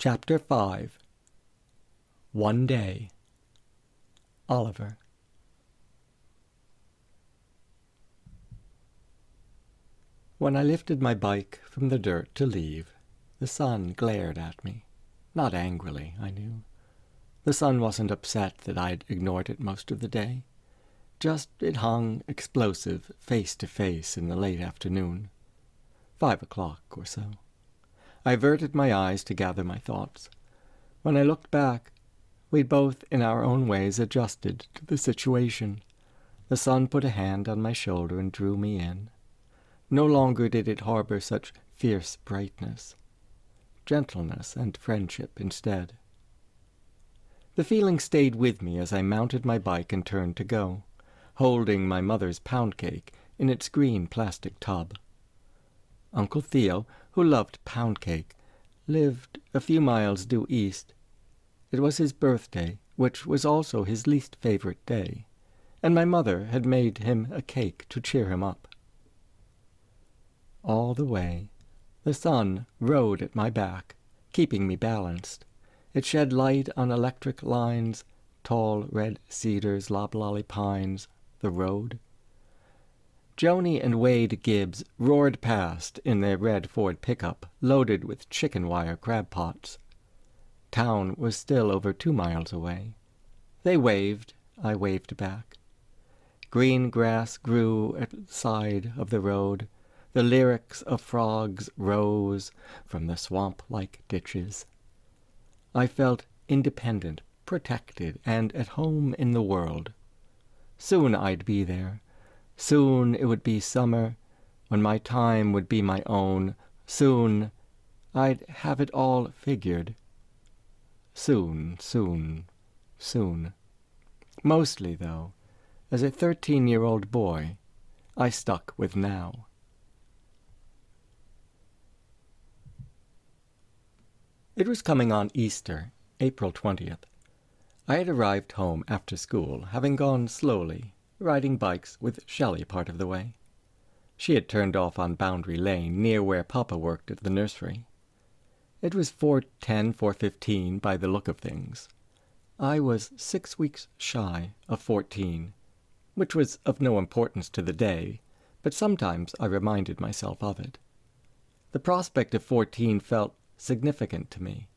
Chapter 5. One Day. Oliver. When I lifted my bike from the dirt to leave, the sun glared at me. Not angrily, I knew. The sun wasn't upset that I'd ignored it most of the day. Just it hung explosive face to face in the late afternoon. 5 o'clock or so. I averted my eyes to gather my thoughts. When I looked back, we'd both in our own ways adjusted to the situation. The sun put a hand on my shoulder and drew me in. No longer did it harbor such fierce brightness. Gentleness and friendship instead. The feeling stayed with me as I mounted my bike and turned to go, holding my mother's pound cake in its green plastic tub. Uncle Theo, who loved pound cake, lived a few miles due east. It was his birthday, which was also his least favorite day, and my mother had made him a cake to cheer him up. All the way, the sun rode at my back, keeping me balanced. It shed light on electric lines, tall red cedars, loblolly pines, the road. Joni and Wade Gibbs roared past in their red Ford pickup, loaded with chicken wire crab pots. Town was still over 2 miles away. They waved, I waved back. Green grass grew at the side of the road. The lyrics of frogs rose from the swamp-like ditches. I felt independent, protected, and at home in the world. Soon I'd be there. Soon it would be summer, when my time would be my own. Soon I'd have it all figured. Soon. Mostly, though, as a 13-year-old boy, I stuck with now. It was coming on Easter, April 20th. I had arrived home after school, having gone slowly, riding bikes with Shelley part of the way. She had turned off on Boundary Lane, near where Papa worked at the nursery. It was 4:10, 4:15 by the look of things. I was 6 weeks shy of 14, which was of no importance to the day, but sometimes I reminded myself of it. The prospect of 14 felt significant to me.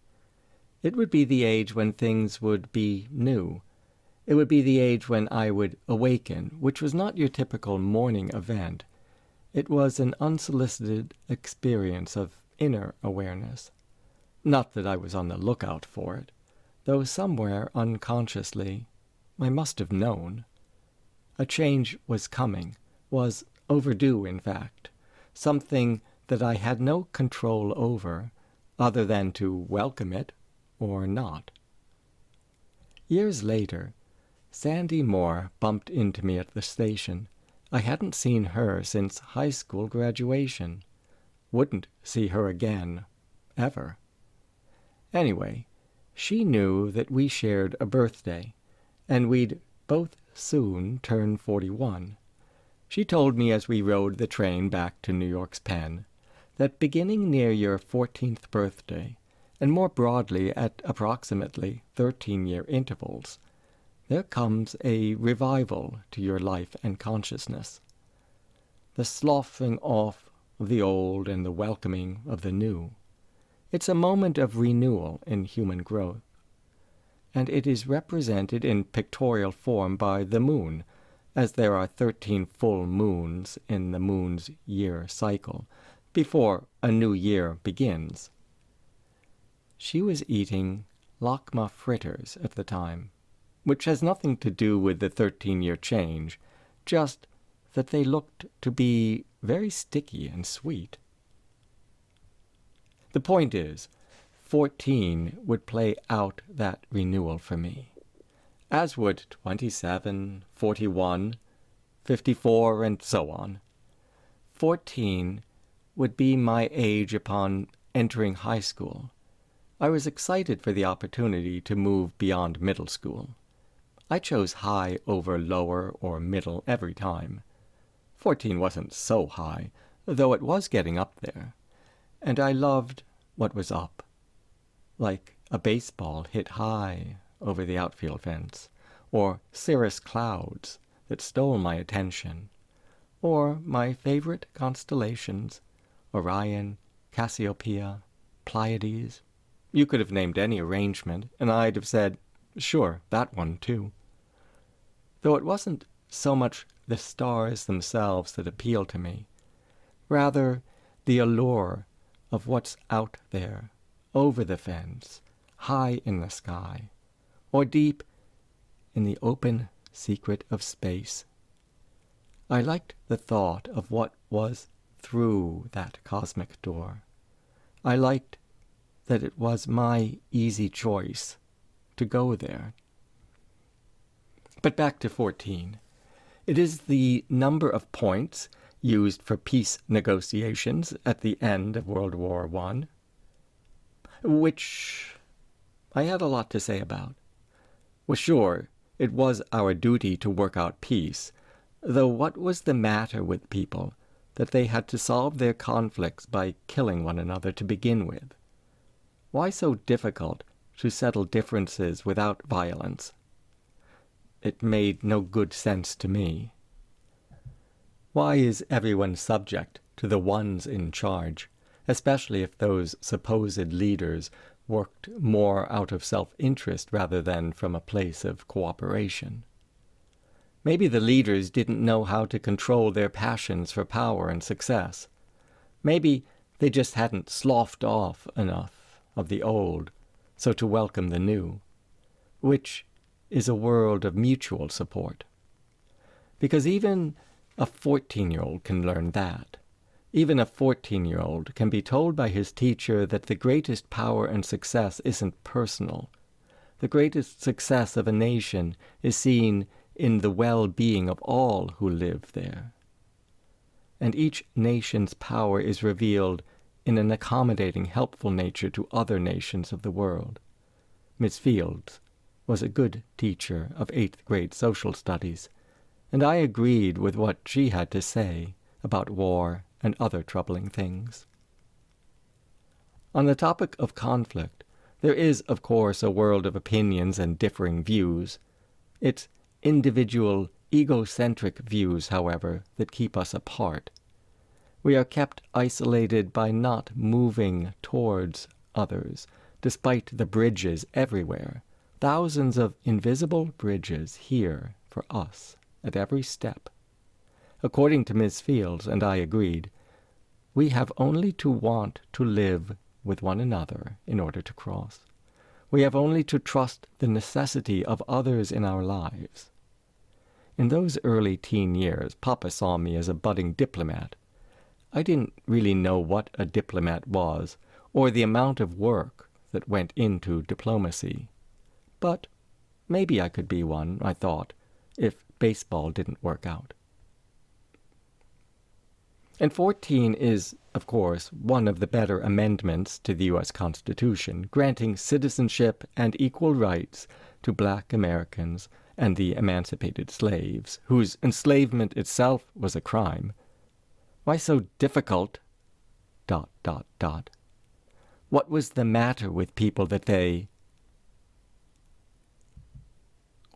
It would be the age when things would be new. It would be the age when I would awaken, which was not your typical morning event. It was an unsolicited experience of inner awareness. Not that I was on the lookout for it, though somewhere unconsciously I must have known. A change was coming, was overdue in fact, something that I had no control over, other than to welcome it or not. Years later, Sandy Moore bumped into me at the station. I hadn't seen her since high school graduation. Wouldn't see her again, ever. Anyway, she knew that we shared a birthday, and we'd both soon turn 41. She told me as we rode the train back to New York's Penn, that beginning near your 14th birthday, and more broadly at approximately 13-year intervals, there comes a revival to your life and consciousness. The sloughing off of the old and the welcoming of the new. It's a moment of renewal in human growth. And it is represented in pictorial form by the moon, as there are 13 full moons in the moon's year cycle, before a new year begins. She was eating lakma fritters at the time, which has nothing to do with the 13-year change, just that they looked to be very sticky and sweet. The point is, 14 would play out that renewal for me, as would 27, 41, 54, and so on. 14 would be my age upon entering high school. I was excited for the opportunity to move beyond middle school. I chose high over lower or middle every time. 14 wasn't so high, though it was getting up there, and I loved what was up. like a baseball hit high over the outfield fence, or cirrus clouds that stole my attention, or my favorite constellations, Orion, Cassiopeia, Pleiades. You could have named any arrangement, and I'd have said, sure, that one too. Though it wasn't so much the stars themselves that appealed to me, rather the allure of what's out there, over the fence, high in the sky, or deep in the open secret of space. I liked the thought of what was through that cosmic door. I liked that it was my easy choice to go there. But back to 14. It is the number of points used for peace negotiations at the end of World War I, which I had a lot to say about. Well, sure, it was our duty to work out peace, though what was the matter with people that they had to solve their conflicts by killing one another to begin with? Why so difficult to settle differences without violence? It made no good sense to me. Why is everyone subject to the ones in charge, especially if those supposed leaders worked more out of self-interest rather than from a place of cooperation? Maybe the leaders didn't know how to control their passions for power and success. Maybe they just hadn't sloughed off enough of the old so to welcome the new, which is a world of mutual support. Because even a 14-year-old can learn that. Even a 14-year-old can be told by his teacher that the greatest power and success isn't personal. The greatest success of a nation is seen in the well-being of all who live there. And each nation's power is revealed in an accommodating, helpful nature to other nations of the world. Miss Fields was a good teacher of 8th grade social studies, and I agreed with what she had to say about war and other troubling things. On the topic of conflict, there is, of course, a world of opinions and differing views. It's individual, egocentric views, however, that keep us apart. We are kept isolated by not moving towards others, despite the bridges everywhere, thousands of invisible bridges here for us at every step. According to Miss Fields, and I agreed, we have only to want to live with one another in order to cross. We have only to trust the necessity of others in our lives. In those early teen years, Papa saw me as a budding diplomat. I didn't really know what a diplomat was, or the amount of work that went into diplomacy. But maybe I could be one, I thought, if baseball didn't work out. And 14 is, of course, one of the better amendments to the U.S. Constitution, granting citizenship and equal rights to Black Americans and the emancipated slaves, whose enslavement itself was a crime. Why so difficult? ... What was the matter with people that they...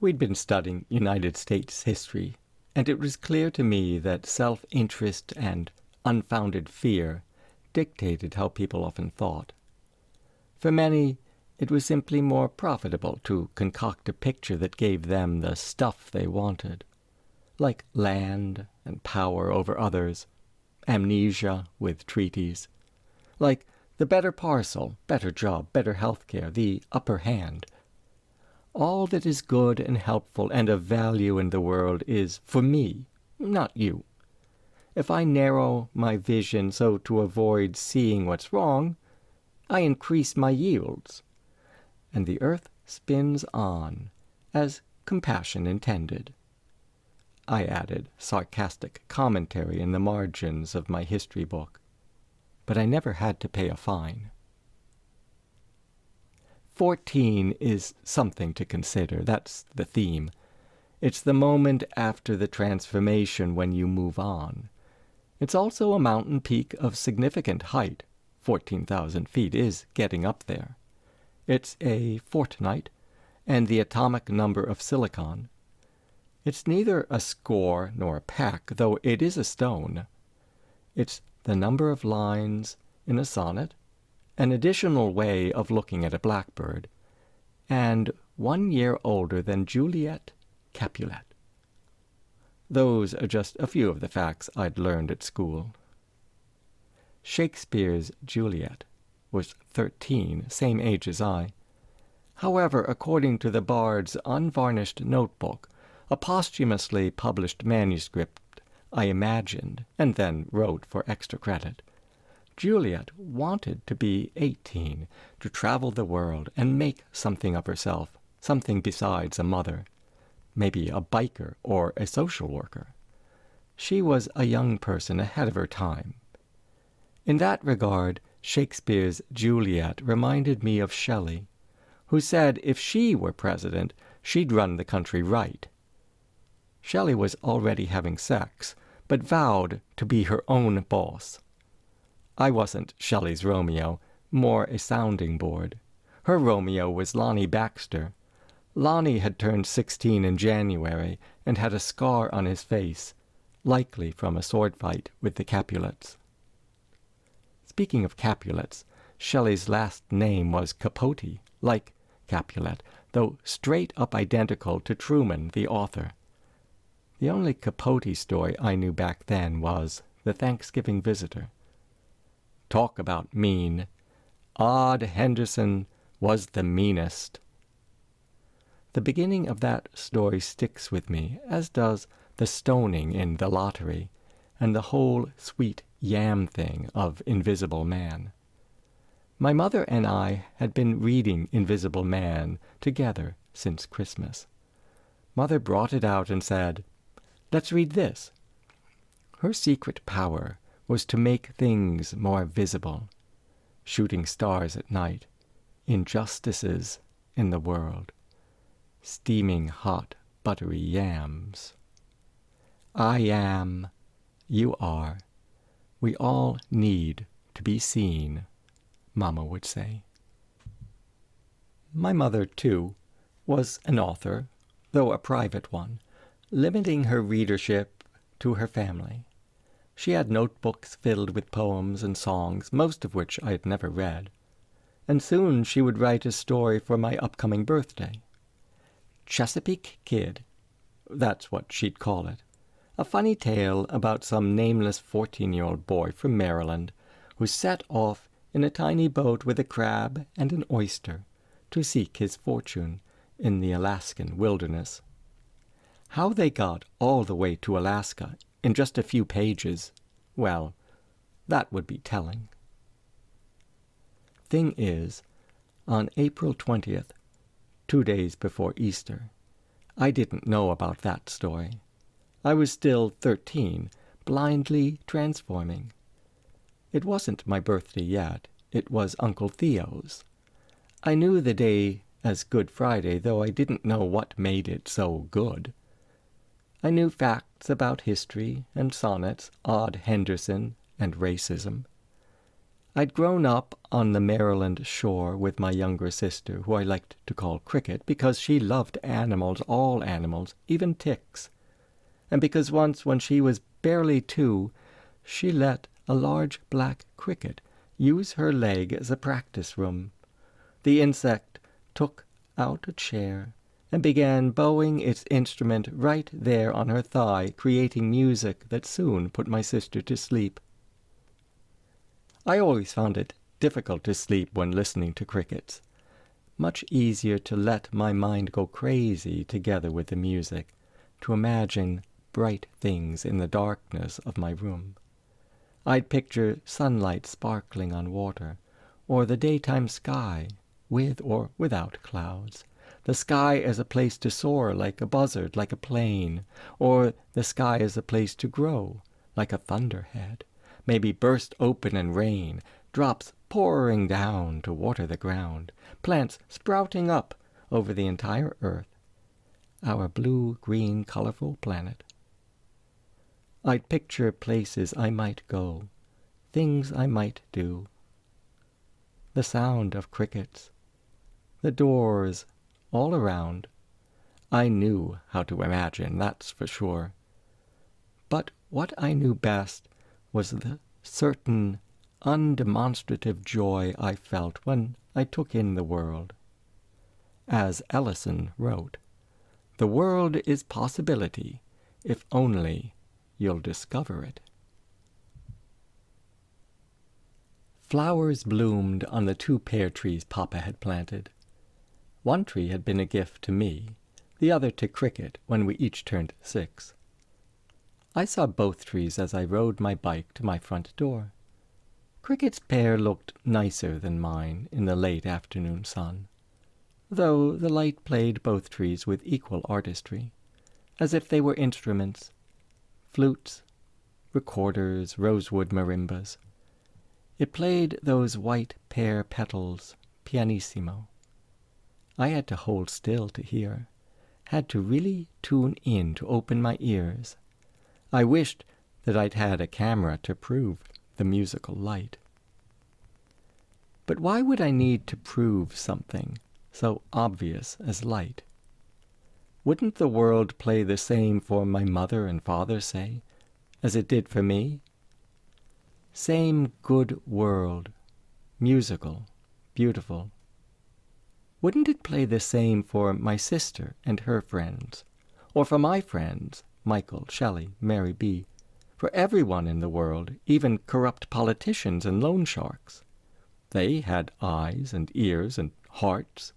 We'd been studying United States history, and it was clear to me that self-interest and unfounded fear dictated how people often thought. For many, it was simply more profitable to concoct a picture that gave them the stuff they wanted, like land and power over others, amnesia with treaties, like the better parcel, better job, better health care, the upper hand. All that is good and helpful and of value in the world is for me, not you. If I narrow my vision so to avoid seeing what's wrong, I increase my yields. And the earth spins on, as compassion intended. I added sarcastic commentary in the margins of my history book, but I never had to pay a fine. 14 is something to consider. That's the theme. It's the moment after the transformation when you move on. It's also a mountain peak of significant height. 14,000 feet is getting up there. It's a fortnight, and the atomic number of silicon. It's neither a score nor a pack, though it is a stone. It's the number of lines in a sonnet, an additional way of looking at a blackbird, and 1 year older than Juliet Capulet. Those are just a few of the facts I'd learned at school. Shakespeare's Juliet was 13, same age as I. However, according to the Bard's unvarnished notebook, a posthumously published manuscript I imagined and then wrote for extra credit, Juliet wanted to be 18, to travel the world and make something of herself, something besides a mother, maybe a biker or a social worker. She was a young person ahead of her time. In that regard, Shakespeare's Juliet reminded me of Shelley, who said if she were president, she'd run the country right. Shelley was already having sex, but vowed to be her own boss. I wasn't Shelley's Romeo, more a sounding board. Her Romeo was Lonnie Baxter. Lonnie had turned 16 in January and had a scar on his face, likely from a sword fight with the Capulets. Speaking of Capulets, Shelley's last name was Capote, like Capulet, though straight-up identical to Truman, the author. The only Capote story I knew back then was The Thanksgiving Visitor. Talk about mean. Odd Henderson was the meanest. The beginning of that story sticks with me, as does the stoning in The Lottery, and the whole sweet yam thing of Invisible Man. My mother and I had been reading Invisible Man together since Christmas. Mother brought it out and said, "Let's read this." Her secret power was to make things more visible, shooting stars at night, injustices in the world, steaming hot, buttery yams. I am, you are, we all need to be seen, Mama would say. My mother, too, was an author, though a private one, limiting her readership to her family. She had notebooks filled with poems and songs, most of which I had never read, and soon she would write a story for my upcoming birthday. Chesapeake Kid, that's what she'd call it. A funny tale about some nameless 14-year-old boy from Maryland who set off in a tiny boat with a crab and an oyster to seek his fortune in the Alaskan wilderness. How they got all the way to Alaska in just a few pages, well, that would be telling. Thing is, on April 20th, 2 days before Easter, I didn't know about that story. I was still 13, blindly transforming. It wasn't my birthday yet. It was Uncle Theo's. I knew the day as Good Friday, though I didn't know what made it so good. I knew facts about history and sonnets, odd Henderson and racism. I'd grown up on the Maryland shore with my younger sister, who I liked to call Cricket, because she loved animals, all animals, even ticks, and because once when she was barely 2, she let a large black cricket use her leg as a practice room. The insect took out a chair and began bowing its instrument right there on her thigh, creating music that soon put my sister to sleep. I always found it difficult to sleep when listening to crickets. Much easier to let my mind go crazy together with the music, to imagine bright things in the darkness of my room. I'd picture sunlight sparkling on water, or the daytime sky, with or without clouds, the sky as a place to soar like a buzzard, like a plane, or the sky as a place to grow, like a thunderhead, maybe burst open and rain, drops pouring down to water the ground, plants sprouting up over the entire earth, our blue-green colorful planet. I'd picture places I might go, things I might do. The sound of crickets, the doors, all around. I knew how to imagine, that's for sure. But what I knew best was the certain undemonstrative joy I felt when I took in the world. As Ellison wrote, "The world is possibility, if only you'll discover it." Flowers bloomed on the 2 pear trees Papa had planted. One tree had been a gift to me, the other to Cricket when we each turned 6. I saw both trees as I rode my bike to my front door. Cricket's pear looked nicer than mine in the late afternoon sun, though the light played both trees with equal artistry, as if they were instruments, flutes, recorders, rosewood marimbas. It played those white pear petals pianissimo. I had to hold still to hear, had to really tune in to open my ears. I wished that I'd had a camera to prove the musical light. But why would I need to prove something so obvious as light? Wouldn't the world play the same for my mother and father, say, as it did for me? Same good world, musical, beautiful. Wouldn't it play the same for my sister and her friends, or for my friends, Michael, Shelley, Mary B., for everyone in the world, even corrupt politicians and loan sharks? They had eyes and ears and hearts,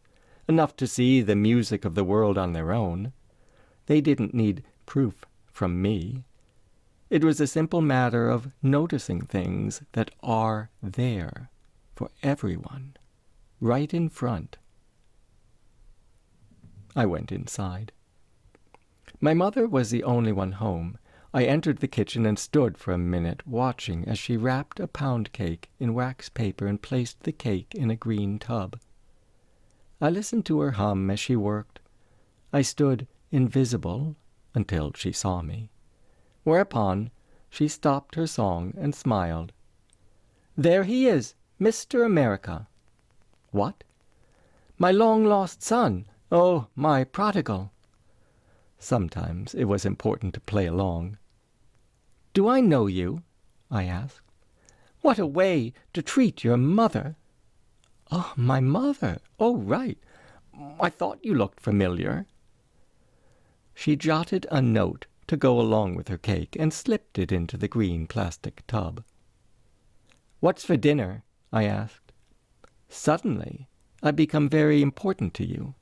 enough to see the music of the world on their own. They didn't need proof from me. It was a simple matter of noticing things that are there for everyone, right in front. I went inside. My mother was the only one home. I entered the kitchen and stood for a minute watching as she wrapped a pound cake in wax paper and placed the cake in a green tub. I listened to her hum as she worked. I stood invisible until she saw me, whereupon she stopped her song and smiled. "There he is, Mr. America." "What?" "My long-lost son. Oh, my prodigal." Sometimes it was important to play along. "Do I know you?" I asked. "What a way to treat your mother." "Oh, my mother. Oh, right. I thought you looked familiar." She jotted a note to go along with her cake and slipped it into the green plastic tub. "What's for dinner?" I asked. Suddenly, I'd become very important to you.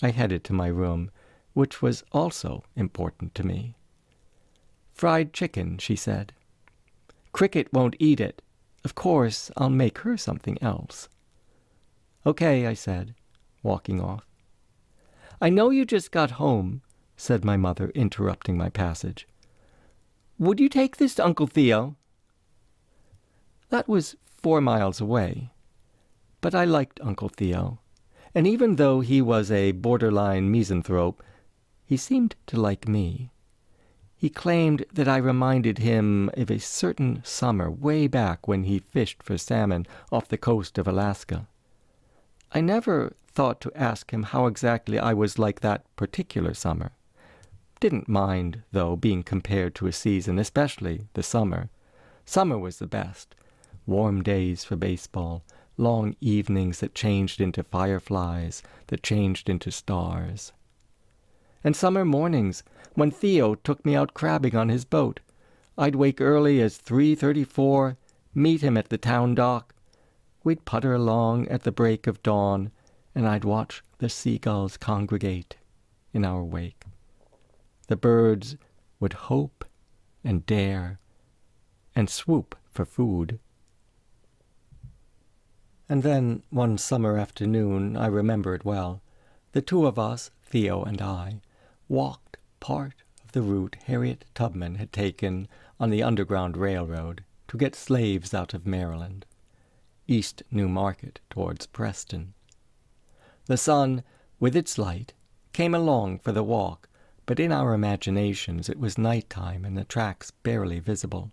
I headed to my room, which was also important to me. "Fried chicken," she said. "Cricket won't eat it. Of course, I'll make her something else." "Okay," I said, walking off. "I know you just got home," said my mother, interrupting my passage. "Would you take this to Uncle Theo?" That was 4 miles away, but I liked Uncle Theo, and even though he was a borderline misanthrope, he seemed to like me. He claimed that I reminded him of a certain summer way back when he fished for salmon off the coast of Alaska. I never thought to ask him how exactly I was like that particular summer. Didn't mind, though, being compared to a season, especially the summer. Summer was the best. Warm days for baseball, long evenings that changed into fireflies, that changed into stars. And summer mornings, when Theo took me out crabbing on his boat. I'd wake early as 3:34, meet him at the town dock. We'd putter along at the break of dawn, and I'd watch the seagulls congregate in our wake. The birds would hope and dare and swoop for food. And then, one summer afternoon, I remember it well, the two of us, Theo and I, walked part of the route Harriet Tubman had taken on the Underground Railroad to get slaves out of Maryland, East New Market towards Preston. The sun, with its light, came along for the walk, but in our imaginations it was nighttime and the tracks barely visible.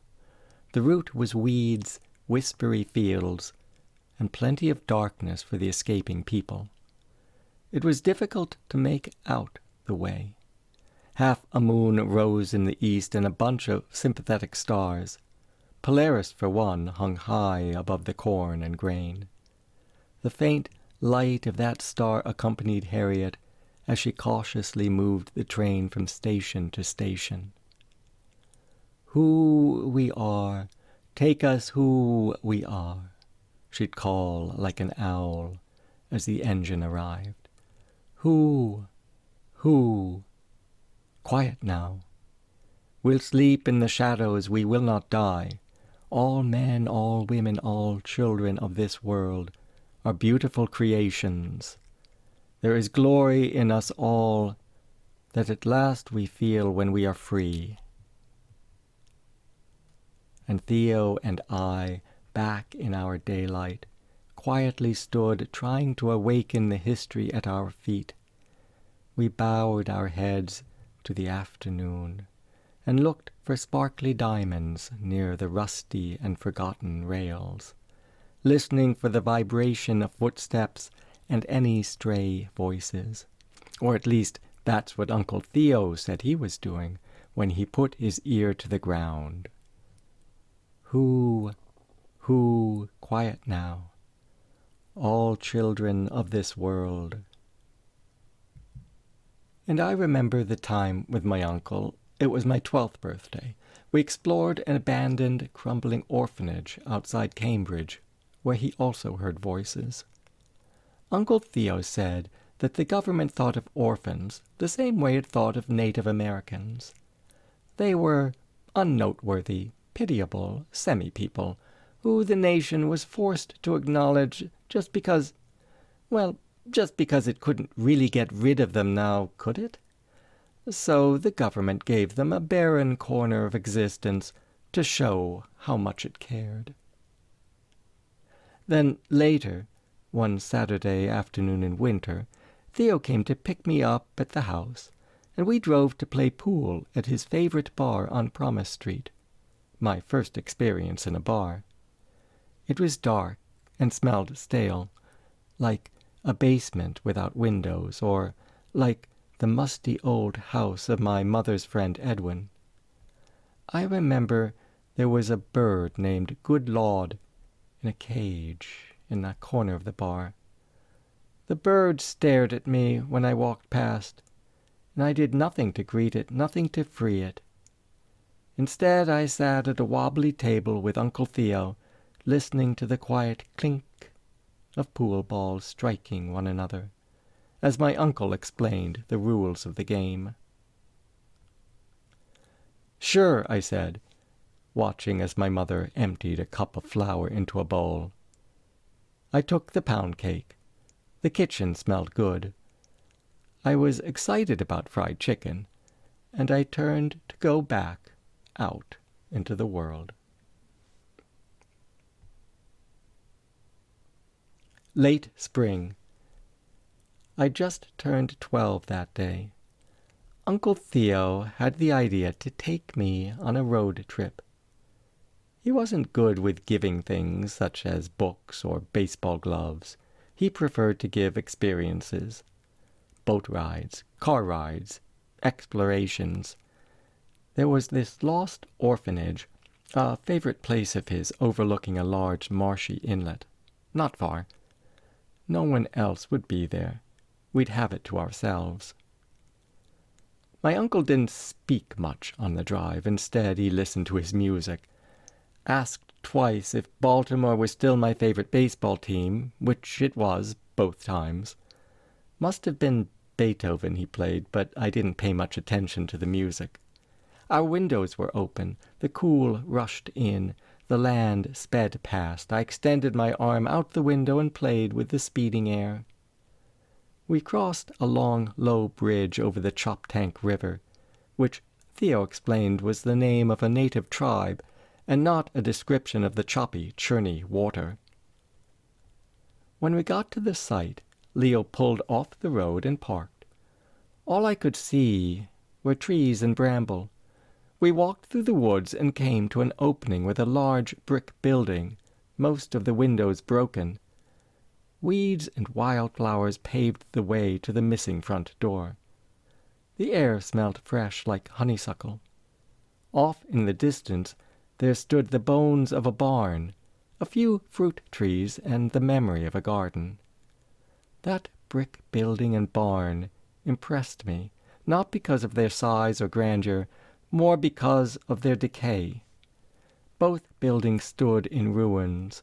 The route was weeds, whispery fields, and plenty of darkness for the escaping people. It was difficult to make out the way. Half a moon rose in the east, and a bunch of sympathetic stars, Polaris for one, hung high above the corn and grain. The faint light of that star accompanied Harriet as she cautiously moved the train from station to station. "Who we are, take us who we are," she'd call like an owl as the engine arrived. "Who, who, quiet now. We'll sleep in the shadows, we will not die. All men, all women, all children of this world are beautiful creations. There is glory in us all that at last we feel when we are free." And Theo and I, back in our daylight, quietly stood trying to awaken the history at our feet. We bowed our heads to the afternoon and looked for sparkly diamonds near the rusty and forgotten rails, listening for the vibration of footsteps and any stray voices. Or at least that's what Uncle Theo said he was doing when he put his ear to the ground. Who, quiet now, all children of this world. And I remember the time with my uncle. It was my 12th birthday. We explored an abandoned, crumbling orphanage outside Cambridge, where he also heard voices. Uncle Theo said that the government thought of orphans the same way it thought of Native Americans. They were unnoteworthy, pitiable, semi-people, who the nation was forced to acknowledge just because it couldn't really get rid of them now, could it? So the government gave them a barren corner of existence to show how much it cared. Then later, one Saturday afternoon in winter, Theo came to pick me up at the house, and we drove to play pool at his favorite bar on Promise Street, my first experience in a bar. It was dark and smelled stale, like a basement without windows, or like the musty old house of my mother's friend Edwin. I remember there was a bird named Good Lord in a cage in the corner of the bar. The bird stared at me when I walked past, and I did nothing to greet it, nothing to free it. Instead, I sat at a wobbly table with Uncle Theo, listening to the quiet clink of pool balls striking one another, as my uncle explained the rules of the game. "Sure," I said, watching as my mother emptied a cup of flour into a bowl. I took the pound cake. The kitchen smelled good. I was excited about fried chicken, and I turned to go back out into the world. Late spring. I just turned 12 that day. Uncle Theo had the idea to take me on a road trip. He wasn't good with giving things such as books or baseball gloves. He preferred to give experiences. Boat rides, car rides, explorations. There was this lost orphanage, a favorite place of his overlooking a large marshy inlet. Not far. No one else would be there. We'd have it to ourselves. My uncle didn't speak much on the drive. Instead, he listened to his music, asked twice if Baltimore was still my favorite baseball team, which it was both times. Must have been Beethoven he played, but I didn't pay much attention to the music. Our windows were open. The cool rushed in. The land sped past. I extended my arm out the window and played with the speeding air. We crossed a long, low bridge over the Choptank River, which Theo explained was the name of a native tribe and not a description of the choppy, churny water. When we got to the site, Leo pulled off the road and parked. All I could see were trees and bramble. We walked through the woods and came to an opening with a large brick building, most of the windows broken. Weeds and wildflowers paved the way to the missing front door. The air smelled fresh like honeysuckle. Off in the distance there stood the bones of a barn, a few fruit trees, and the memory of a garden. That brick building and barn impressed me, not because of their size or grandeur, more because of their decay. Both buildings stood in ruins.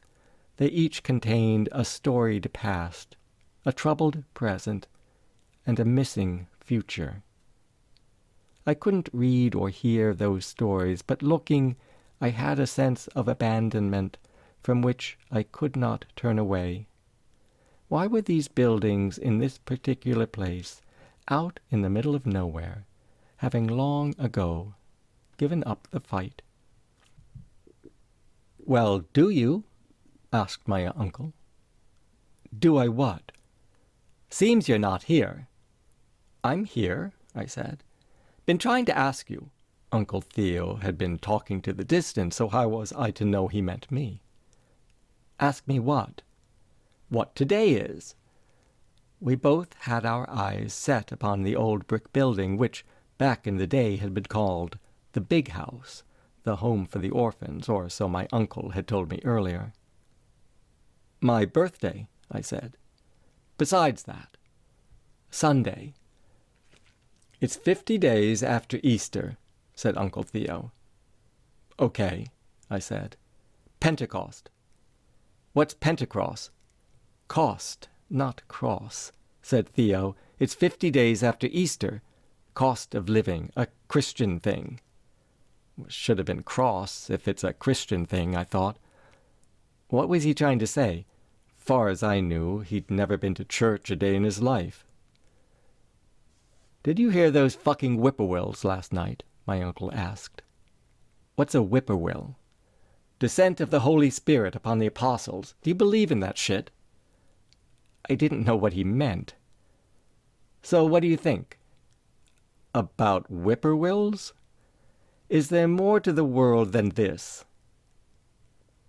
They each contained a storied past, a troubled present, and a missing future. I couldn't read or hear those stories, but looking, I had a sense of abandonment from which I could not turn away. Why were these buildings in this particular place, out in the middle of nowhere, having long ago given up the fight? "Well, do you?" asked my uncle. "Do I what?" "Seems you're not here." "I'm here," I said. "Been trying to ask you." Uncle Theo had been talking to the distance, so how was I to know he meant me? "Ask me what?" "What today is." We both had our eyes set upon the old brick building, which back in the day had been called the Big House, the home for the orphans, or so my uncle had told me earlier. "My birthday," I said. "Besides that." "Sunday." "It's 50 days after Easter," said Uncle Theo. "Okay," I said. "Pentecost." "What's Pentecost?" "Cost, not cross," said Theo. "It's 50 days after Easter. Cost of living, a Christian thing." Should have been cross if it's a Christian thing, I thought. What was he trying to say? Far as I knew, he'd never been to church a day in his life. "Did you hear those fucking whippoorwills last night?" my uncle asked. "What's a whippoorwill?" "Descent of the Holy Spirit upon the apostles. Do you believe in that shit?" I didn't know what he meant. "So what do you think?" "About whippoorwills? Is there more to the world than this?"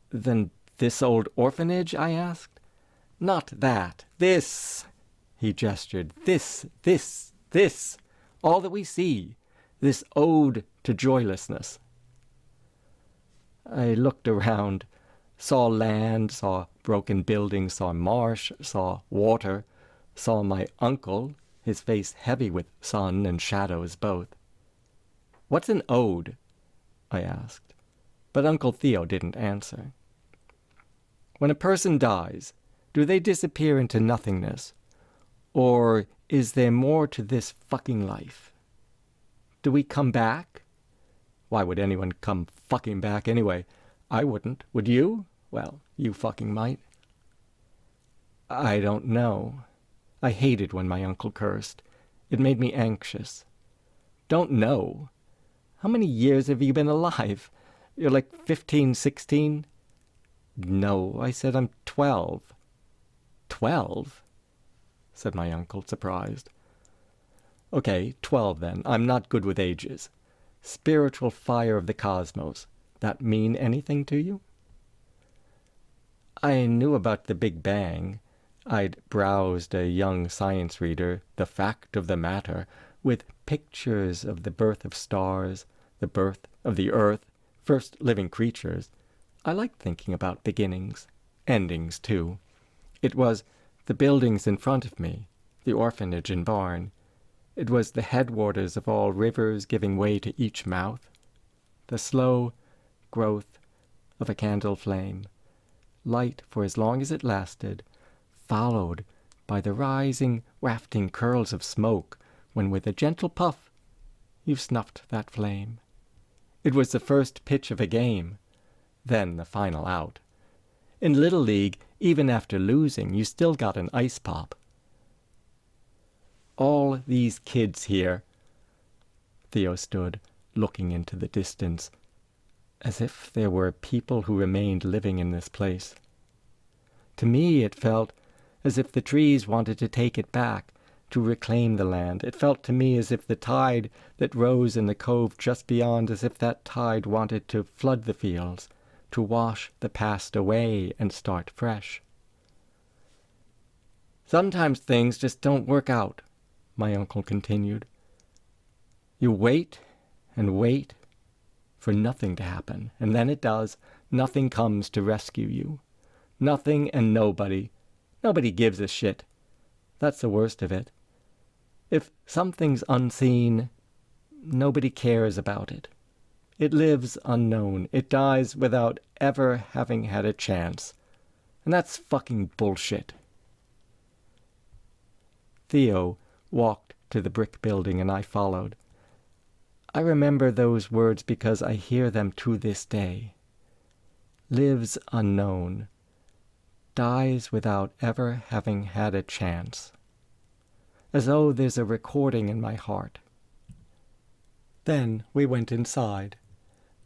"Than this old orphanage?" I asked. "Not that. This." He gestured. This. All that we see. This ode to joylessness." I looked around, saw land, saw broken buildings, saw marsh, saw water, saw my uncle, his face heavy with sun and shadows both. "What's an ode?" I asked, but Uncle Theo didn't answer. "When a person dies, do they disappear into nothingness? Or is there more to this fucking life? Do we come back? Why would anyone come fucking back anyway? I wouldn't. Would you? Well, you fucking might." "I don't know." I hated when my uncle cursed. It made me anxious. "Don't know? How many years have you been alive? You're like 15, 16? "No," I said, "I'm 12. "12?" said my uncle, surprised. "Okay, 12 then. I'm not good with ages. Spiritual fire of the cosmos. That mean anything to you?" I knew about the Big Bang. I'd browsed a young science reader, The Fact of the Matter, with pictures of the birth of stars, the birth of the earth, first living creatures. I liked thinking about beginnings, endings too. It was the buildings in front of me, the orphanage and barn. It was the headwaters of all rivers giving way to each mouth, the slow growth of a candle flame, light for as long as it lasted, followed by the rising, wafting curls of smoke when with a gentle puff you've snuffed that flame. It was the first pitch of a game, then the final out. In Little League, even after losing, you still got an ice pop. All these kids here. Theo stood, looking into the distance, as if there were people who remained living in this place. To me it felt as if the trees wanted to take it back, to reclaim the land. It felt to me as if the tide that rose in the cove just beyond, as if that tide wanted to flood the fields, to wash the past away and start fresh. Sometimes things just don't work out, my uncle continued. You wait and wait for nothing to happen, and then it does. Nothing comes to rescue you. Nothing and nobody. Nobody gives a shit. That's the worst of it. If something's unseen, nobody cares about it. It lives unknown. It dies without ever having had a chance. And that's fucking bullshit. Theo walked to the brick building and I followed. I remember those words because I hear them to this day. Lives unknown. Dies without ever having had a chance. As though there's a recording in my heart. Then we went inside,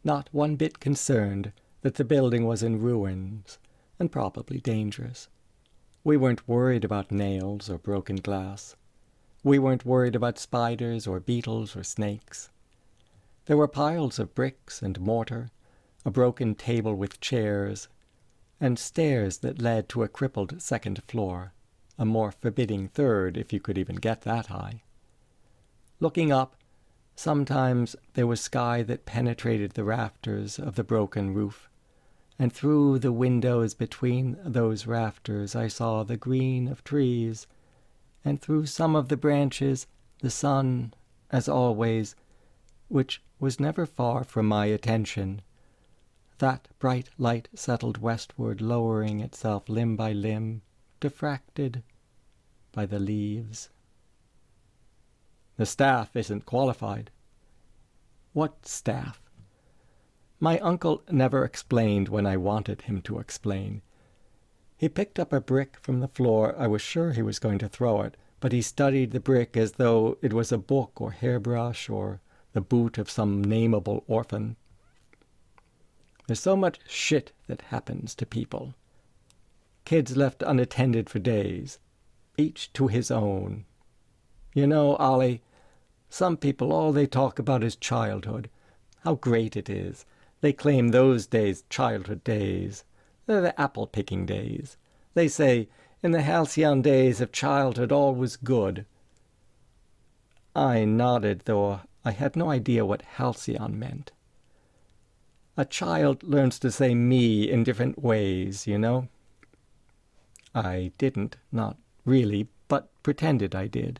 not one bit concerned that the building was in ruins and probably dangerous. We weren't worried about nails or broken glass. We weren't worried about spiders or beetles or snakes. There were piles of bricks and mortar, a broken table with chairs, and stairs that led to a crippled second floor, a more forbidding third if you could even get that high. Looking up, sometimes there was sky that penetrated the rafters of the broken roof, and through the windows between those rafters I saw the green of trees, and through some of the branches the sun, as always, which was never far from my attention. That bright light settled westward, lowering itself limb by limb, diffracted by the leaves. The staff isn't qualified. What staff? My uncle never explained when I wanted him to explain. He picked up a brick from the floor. I was sure he was going to throw it, but he studied the brick as though it was a book or hairbrush or the boot of some nameable orphan. There's so much shit that happens to people. Kids left unattended for days, each to his own. You know, Ollie, some people, all they talk about is childhood. How great it is. They claim those days childhood days. They're the apple-picking days. They say, in the halcyon days of childhood all was good. I nodded, though I had no idea what halcyon meant. A child learns to say me in different ways, you know. I didn't, not really, but pretended I did.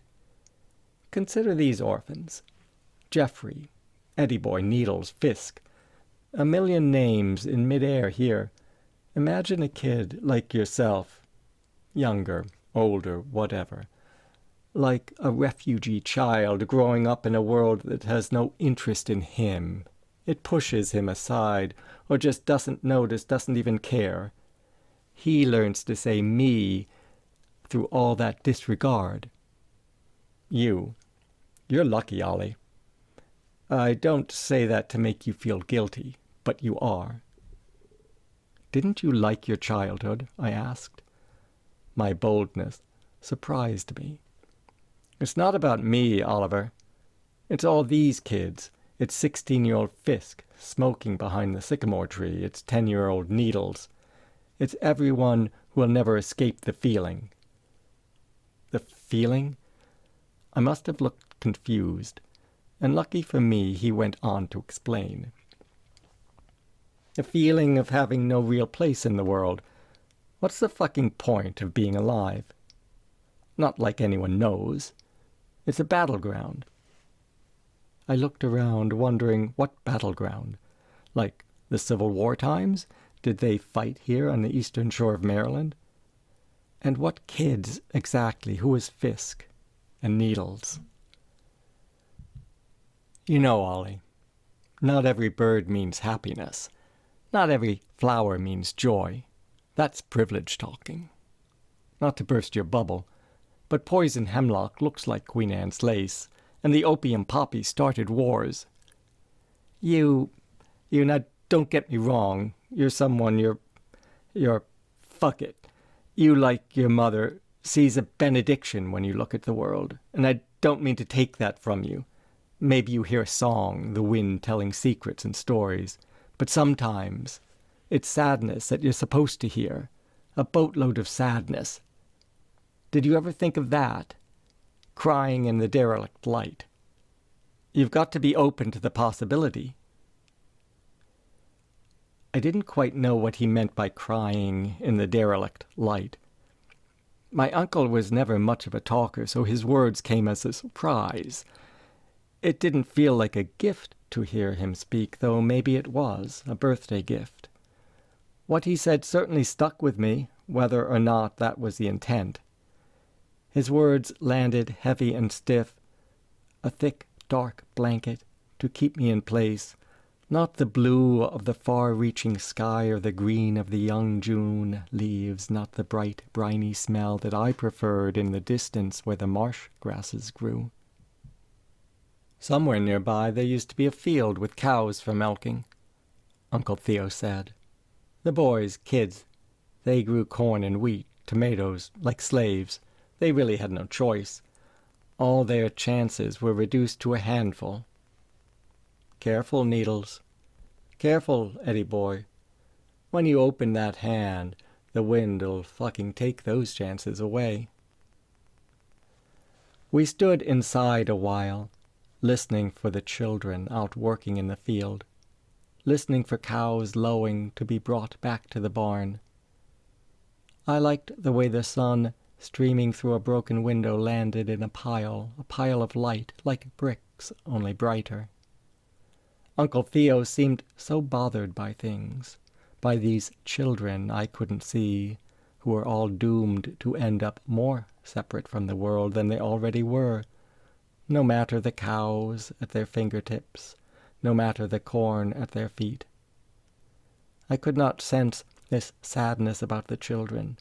Consider these orphans. Jeffrey, Eddie Boy, Needles, Fisk. A million names in midair here. Imagine a kid like yourself, younger, older, whatever, like a refugee child growing up in a world that has no interest in him. It pushes him aside, or just doesn't notice, doesn't even care. He learns to say me through all that disregard. You're lucky, Ollie. I don't say that to make you feel guilty, but you are. Didn't you like your childhood? I asked. My boldness surprised me. It's not about me, Oliver. It's all these kids. It's 16-year-old Fisk smoking behind the sycamore tree. It's 10-year-old Needles. It's everyone who will never escape the feeling. The feeling? I must have looked confused, and lucky for me he went on to explain. The feeling of having no real place in the world. What's the fucking point of being alive? Not like anyone knows. It's a battleground. I looked around, wondering what battleground. Like the Civil War times? Did they fight here on the eastern shore of Maryland? And what kids exactly? Who was Fisk and Needles? You know, Ollie, not every bird means happiness. Not every flower means joy. That's privilege talking. Not to burst your bubble, but poison hemlock looks like Queen Anne's lace, and the opium poppy started wars. You now, don't get me wrong. You're someone, you're, fuck it. You, like your mother, sees a benediction when you look at the world, and I don't mean to take that from you. Maybe you hear a song, the wind telling secrets and stories, but sometimes it's sadness that you're supposed to hear, a boatload of sadness. Did you ever think of that? Crying in the derelict light. You've got to be open to the possibility. I didn't quite know what he meant by crying in the derelict light. My uncle was never much of a talker, so his words came as a surprise. It didn't feel like a gift to hear him speak, though maybe it was, a birthday gift. What he said certainly stuck with me, whether or not that was the intent. His words landed heavy and stiff, a thick, dark blanket to keep me in place, not the blue of the far-reaching sky or the green of the young June leaves, not the bright, briny smell that I preferred in the distance where the marsh grasses grew. Somewhere nearby there used to be a field with cows for milking, Uncle Theo said. The boys, kids, they grew corn and wheat, tomatoes, like slaves. They really had no choice. All their chances were reduced to a handful. Careful, Needles. Careful, Eddie boy. When you open that hand, the wind'll fucking take those chances away. We stood inside a while, listening for the children out working in the field, listening for cows lowing to be brought back to the barn. I liked the way the sun, streaming through a broken window, landed in a pile of light, like bricks, only brighter. Uncle Theo seemed so bothered by things, by these children I couldn't see, who were all doomed to end up more separate from the world than they already were, no matter the cows at their fingertips, no matter the corn at their feet. I could not sense this sadness about the children,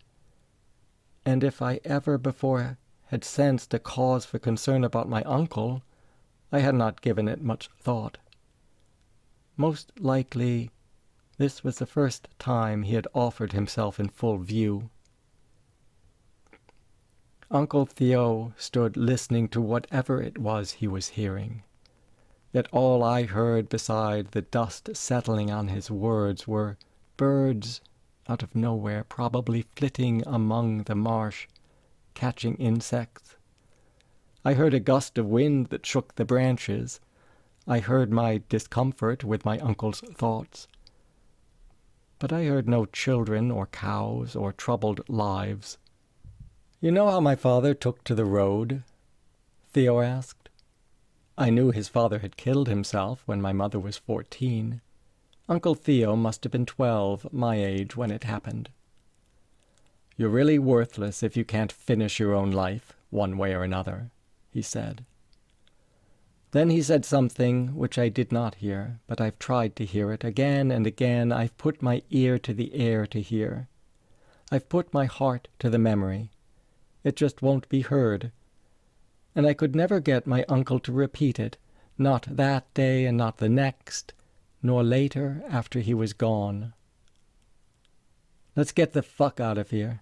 and if I ever before had sensed a cause for concern about my uncle, I had not given it much thought. Most likely, this was the first time he had offered himself in full view. Uncle Theo stood listening to whatever it was he was hearing. Yet all I heard beside the dust settling on his words were birds out of nowhere, probably flitting among the marsh, catching insects. I heard a gust of wind that shook the branches. I heard my discomfort with my uncle's thoughts. But I heard no children or cows or troubled lives. "You know how my father took to the road?" Theo asked. I knew his father had killed himself when my mother was 14. Uncle Theo must have been 12, my age, when it happened. "You're really worthless if you can't finish your own life, one way or another," he said. Then he said something which I did not hear, but I've tried to hear it again and again. I've put my ear to the air to hear. I've put my heart to the memory. It just won't be heard. And I could never get my uncle to repeat it, not that day and not the next, nor later after he was gone. "Let's get the fuck out of here."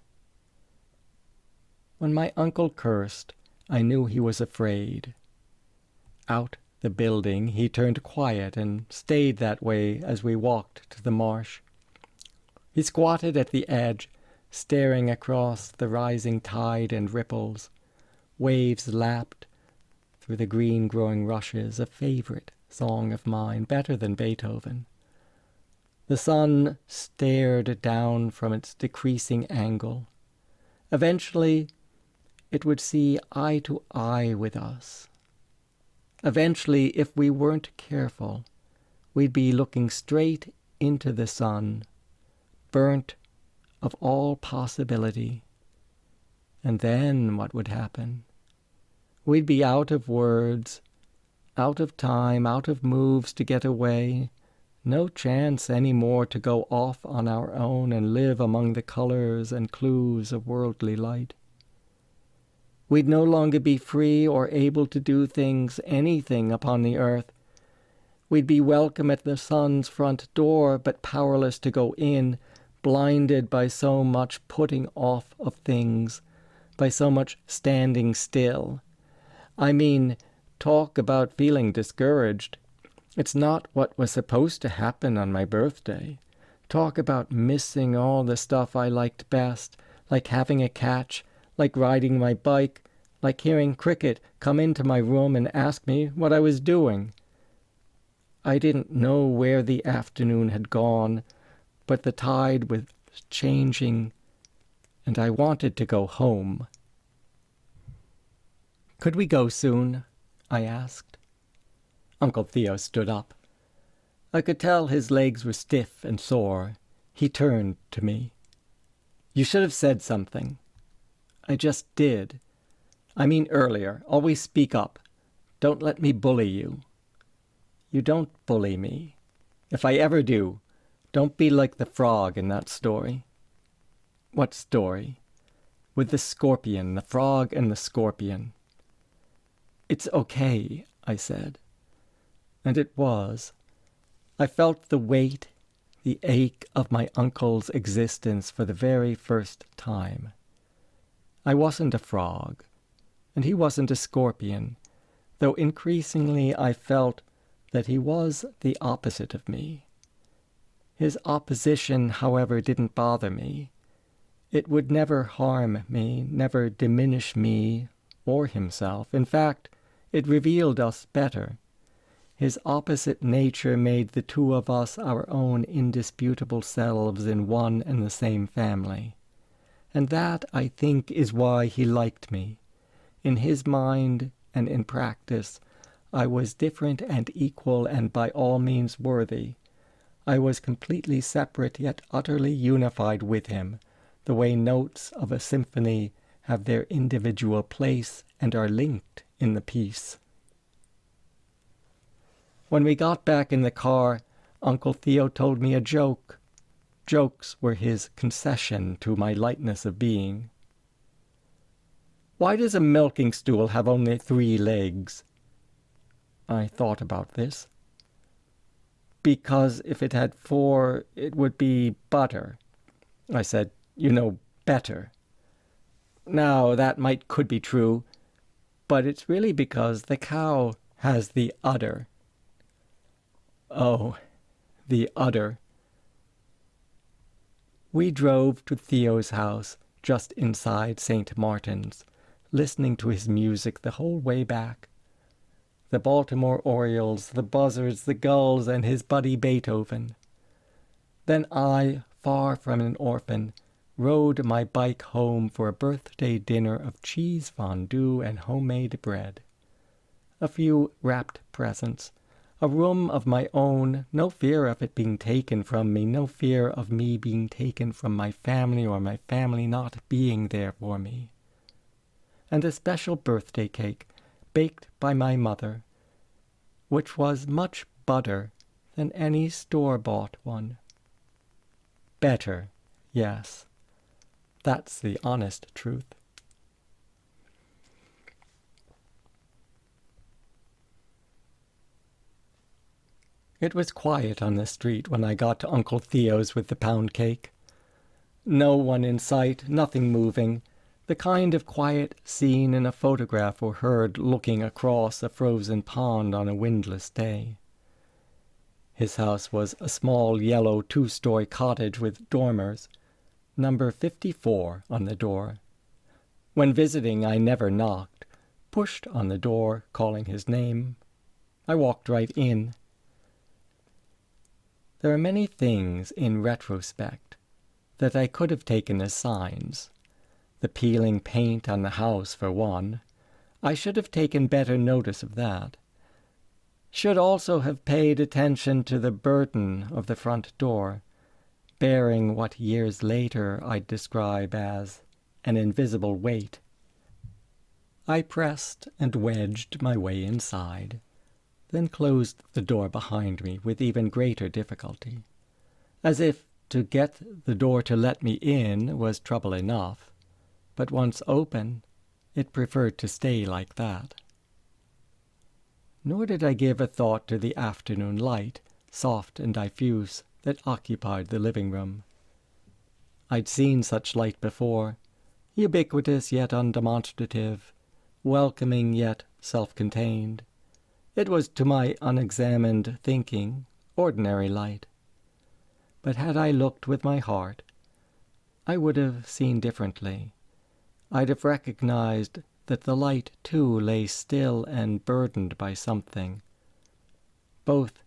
When my uncle cursed, I knew he was afraid. Out the building, he turned quiet and stayed that way as we walked to the marsh. He squatted at the edge, staring across the rising tide and ripples. Waves lapped through the green-growing rushes, a favorite song of mine, better than Beethoven. The sun stared down from its decreasing angle. Eventually, it would see eye to eye with us. Eventually, if we weren't careful, we'd be looking straight into the sun, burnt of all possibility. And then what would happen? We'd be out of words, out of time, out of moves to get away, no chance any more to go off on our own and live among the colors and clues of worldly light. We'd no longer be free or able to do things, anything upon the earth. We'd be welcome at the sun's front door, but powerless to go in, blinded by so much putting off of things, by so much standing still. I mean, talk about feeling discouraged. It's not what was supposed to happen on my birthday. Talk about missing all the stuff I liked best, like having a catch, like riding my bike, like hearing Cricket come into my room and ask me what I was doing. I didn't know where the afternoon had gone, but the tide was changing, and I wanted to go home. "Could we go soon?" I asked. Uncle Theo stood up. I could tell his legs were stiff and sore. He turned to me. "You should have said something." "I just did. I mean earlier. Always speak up. Don't let me bully you." "You don't bully me. If I ever do, don't be like the frog in that story." "What story?" "With the scorpion, the frog and the scorpion." "It's okay," I said. And it was. I felt the weight, the ache of my uncle's existence for the very first time. I wasn't a frog, and he wasn't a scorpion, though increasingly I felt that he was the opposite of me. His opposition, however, didn't bother me. It would never harm me, never diminish me or himself. In fact, it revealed us better. His opposite nature made the two of us our own indisputable selves in one and the same family. And that, I think, is why he liked me. In his mind and in practice, I was different and equal and by all means worthy. I was completely separate yet utterly unified with him, the way notes of a symphony have their individual place and are linked in the piece. When we got back in the car, Uncle Theo told me a joke. Jokes were his concession to my lightness of being. "Why does a milking stool have only 3 legs?" I thought about this. "Because if it had 4, it would be butter." I said, better. Now, that could be true, but it's really because the cow has the udder. Oh, the udder. We drove to Theo's house just inside St. Martin's, listening to his music the whole way back. The Baltimore Orioles, the buzzards, the gulls, and his buddy Beethoven. Then I, far from an orphan, rode my bike home for a birthday dinner of cheese fondue and homemade bread. A few wrapped presents, a room of my own, no fear of it being taken from me, no fear of me being taken from my family or my family not being there for me. And a special birthday cake, baked by my mother, which was much better than any store-bought one. Better, yes. That's the honest truth. It was quiet on the street when I got to Uncle Theo's with the pound cake. No one in sight, nothing moving, the kind of quiet seen in a photograph or heard looking across a frozen pond on a windless day. His house was a small yellow 2-story cottage with dormers, number 54 on the door. When visiting, I never knocked, pushed on the door, calling his name. I walked right in. There are many things, in retrospect, that I could have taken as signs. The peeling paint on the house, for one. I should have taken better notice of that. Should also have paid attention to the burden of the front door, bearing what years later I'd describe as an invisible weight. I pressed and wedged my way inside, then closed the door behind me with even greater difficulty, as if to get the door to let me in was trouble enough, but once open, it preferred to stay like that. Nor did I give a thought to the afternoon light, soft and diffuse, that occupied the living room. I'd seen such light before, ubiquitous yet undemonstrative, welcoming yet self-contained. It was, to my unexamined thinking, ordinary light. But had I looked with my heart, I would have seen differently. I'd have recognized that the light, too, lay still and burdened by something, both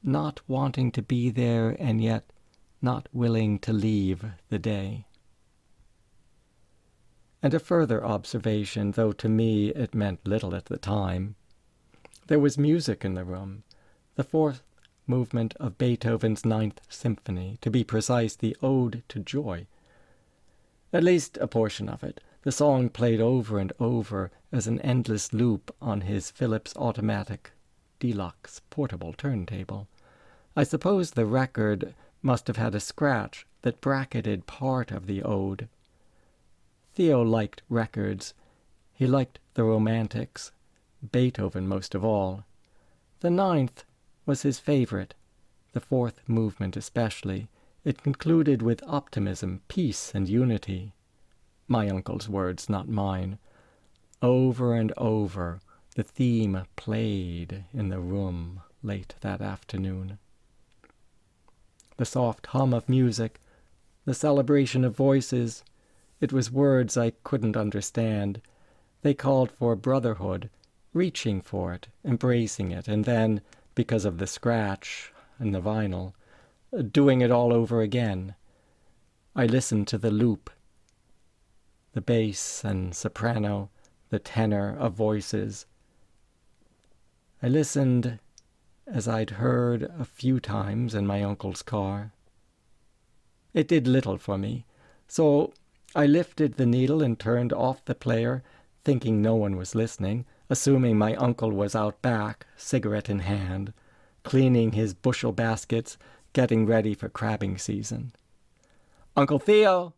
not wanting to be there and yet not willing to leave the day. And a further observation, though to me it meant little at the time. There was music in the room, the fourth movement of Beethoven's Ninth Symphony, to be precise, the Ode to Joy. At least a portion of it. The song played over and over as an endless loop on his Philips automatic deluxe portable turntable. I suppose the record must have had a scratch that bracketed part of the ode. Theo liked records. He liked the romantics, Beethoven most of all. The ninth was his favorite, the fourth movement especially. It concluded with optimism, peace, and unity. My uncle's words, not mine. Over and over, the theme played in the room late that afternoon. The soft hum of music, the celebration of voices, it was words I couldn't understand. They called for brotherhood, reaching for it, embracing it, and then, because of the scratch and the vinyl, doing it all over again. I listened to the loop, the bass and soprano, the tenor of voices. I listened as I'd heard a few times in my uncle's car. It did little for me, so I lifted the needle and turned off the player, thinking no one was listening, assuming my uncle was out back, cigarette in hand, cleaning his bushel baskets, getting ready for crabbing season. "Uncle Theo!"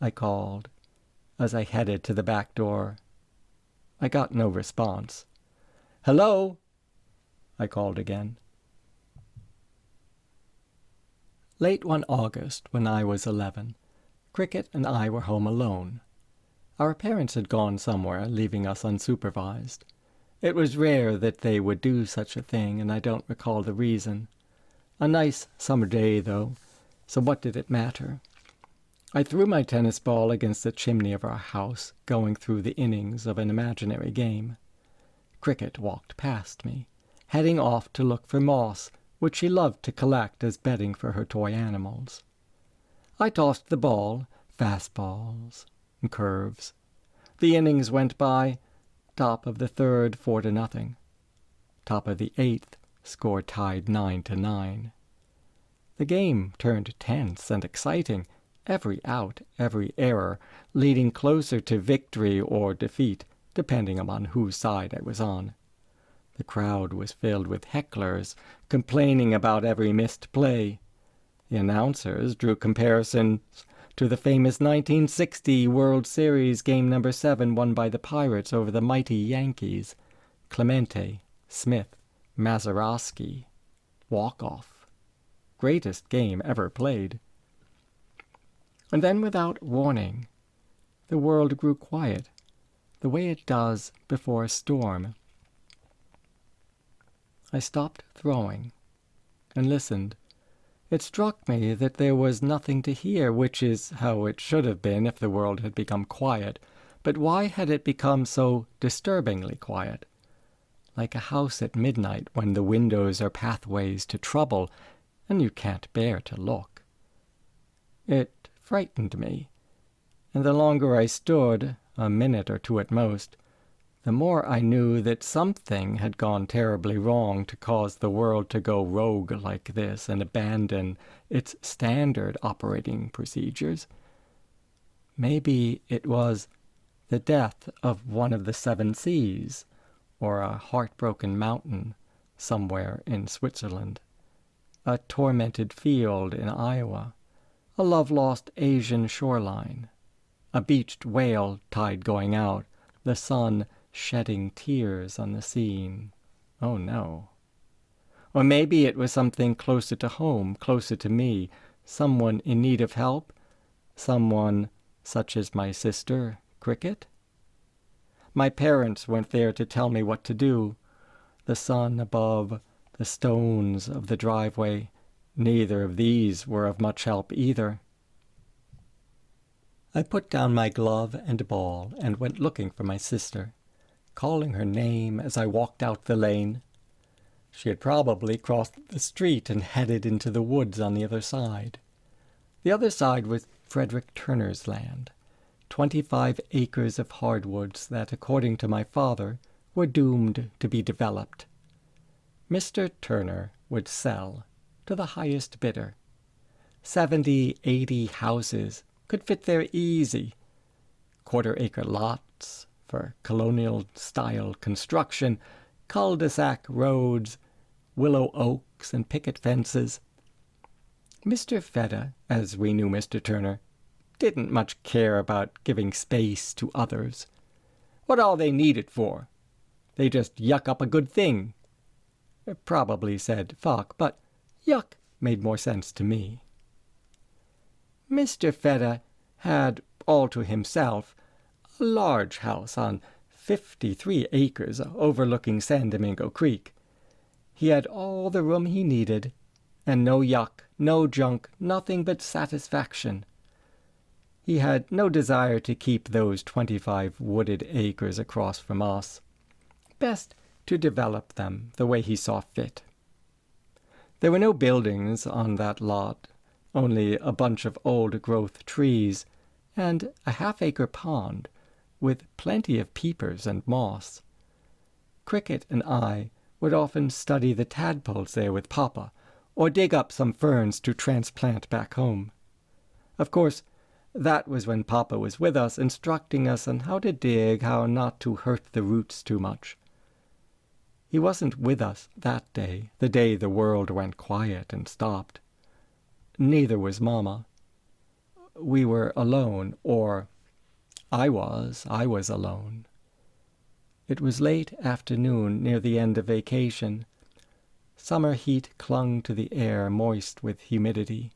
I called as I headed to the back door. I got no response. "Hello?" I called again. Late one August, when I was 11, Cricket and I were home alone. Our parents had gone somewhere, leaving us unsupervised. It was rare that they would do such a thing, and I don't recall the reason. A nice summer day, though, so what did it matter? I threw my tennis ball against the chimney of our house, going through the innings of an imaginary game. Cricket walked past me, heading off to look for moss, which she loved to collect as bedding for her toy animals. I tossed the ball, fastballs and curves. The innings went by. Top of the third, 4-0. Top of the eighth, score tied 9-9. The game turned tense and exciting, every out, every error, leading closer to victory or defeat, depending upon whose side I was on. The crowd was filled with hecklers, complaining about every missed play. The announcers drew comparisons to the famous 1960 World Series Game No. 7 won by the Pirates over the mighty Yankees. Clemente, Smith, Mazeroski, walk-off. Greatest game ever played. And then, without warning, the world grew quiet, the way it does before a storm. I stopped throwing and listened. It struck me that there was nothing to hear, which is how it should have been if the world had become quiet. But why had it become so disturbingly quiet? Like a house at midnight when the windows are pathways to trouble, and you can't bear to look. It frightened me, and the longer I stood, a minute or two at most, the more I knew that something had gone terribly wrong to cause the world to go rogue like this and abandon its standard operating procedures. Maybe it was the death of one of the 7 seas, or a heartbroken mountain somewhere in Switzerland, a tormented field in Iowa, a love-lost Asian shoreline, a beached whale tide going out, the sun shedding tears on the scene. Oh no. Or maybe it was something closer to home, closer to me, someone in need of help, someone such as my sister, Cricket. My parents weren't there to tell me what to do. The sun above, the stones of the driveway, neither of these were of much help either. I put down my glove and ball and went looking for my sister, calling her name as I walked out the lane. She had probably crossed the street and headed into the woods on the other side. The other side was Frederick Turner's land, 25 acres of hardwoods that, according to my father, were doomed to be developed. Mr. Turner would sell to the highest bidder. 70, 80 houses could fit there easy. Quarter-acre lots for colonial-style construction, cul-de-sac roads, willow oaks, and picket fences. Mr. Fedda, as we knew Mr. Turner, didn't much care about giving space to others. What all they need it for? They just yuck up a good thing. Probably said fuck, but yuck made more sense to me. Mr. Fedda had, all to himself, a large house on 53 acres overlooking San Domingo Creek. He had all the room he needed, and no yuck, no junk, nothing but satisfaction. He had no desire to keep those 25 wooded acres across from us. Best to develop them the way he saw fit. There were no buildings on that lot, only a bunch of old-growth trees, and a half-acre pond, with plenty of peepers and moss. Cricket and I would often study the tadpoles there with Papa, or dig up some ferns to transplant back home. Of course, that was when Papa was with us, instructing us on how to dig, how not to hurt the roots too much. He wasn't with us that day, the day the world went quiet and stopped. Neither was Mama. We were alone, or I was alone. It was late afternoon near the end of vacation. Summer heat clung to the air, moist with humidity.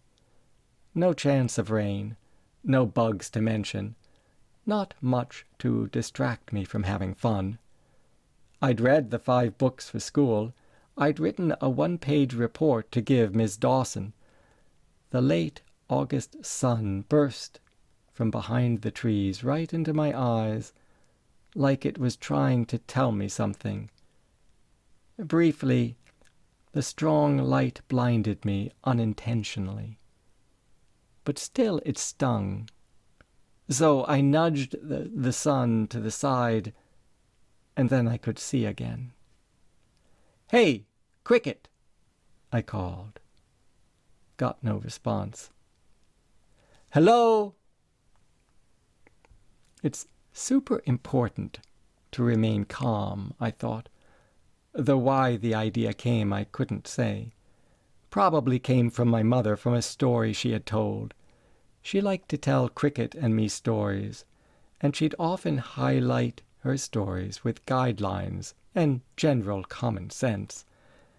No chance of rain, no bugs to mention, not much to distract me from having fun. I'd read the 5 books for school. I'd written a 1-page report to give Miss Dawson. The late August sun burst from behind the trees right into my eyes, like it was trying to tell me something. Briefly, the strong light blinded me unintentionally. But still it stung. So I nudged the sun to the side, and then I could see again. "Hey, Cricket!" I called. Got no response. "Hello?" It's super important to remain calm, I thought, though why the idea came I couldn't say. Probably came from my mother, from a story she had told. She liked to tell Cricket and me stories, and she'd often highlight her stories with guidelines and general common sense.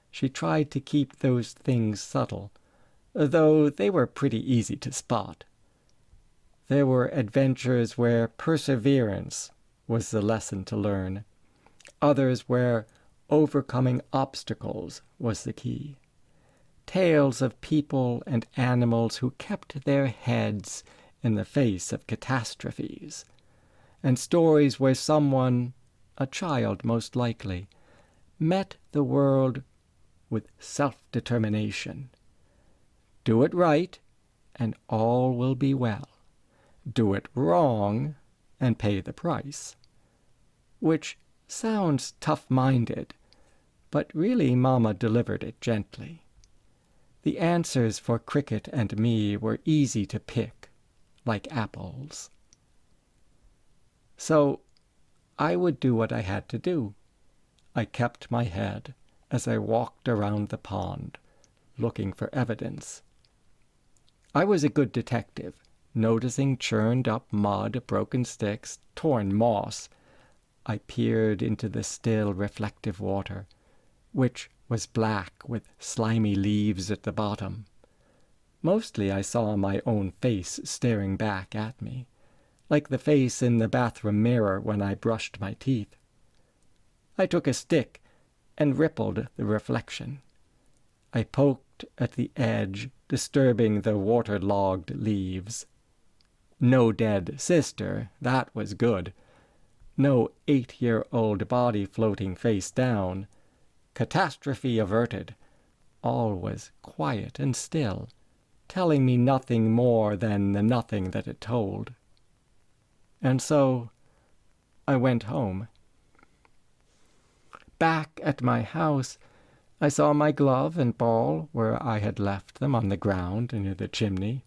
She tried to keep those things subtle, though they were pretty easy to spot. There were adventures where perseverance was the lesson to learn, others where overcoming obstacles was the key. Tales of people and animals who kept their heads in the face of catastrophes, and stories where someone, a child most likely, met the world with self-determination. Do it right, and all will be well. Do it wrong, and pay the price. Which sounds tough-minded, but really Mama delivered it gently. The answers for Cricket and me were easy to pick, like apples. So I would do what I had to do. I kept my head as I walked around the pond, looking for evidence. I was a good detective, noticing churned-up mud, broken sticks, torn moss. I peered into the still, reflective water, which was black with slimy leaves at the bottom. Mostly I saw my own face staring back at me, like the face in the bathroom mirror when I brushed my teeth. I took a stick and rippled the reflection. I poked at the edge, disturbing the waterlogged leaves. No dead sister, that was good. No 8-year-old body floating face down. Catastrophe averted. All was quiet and still, telling me nothing more than the nothing that it told. And so I went home. Back at my house, I saw my glove and ball where I had left them on the ground near the chimney.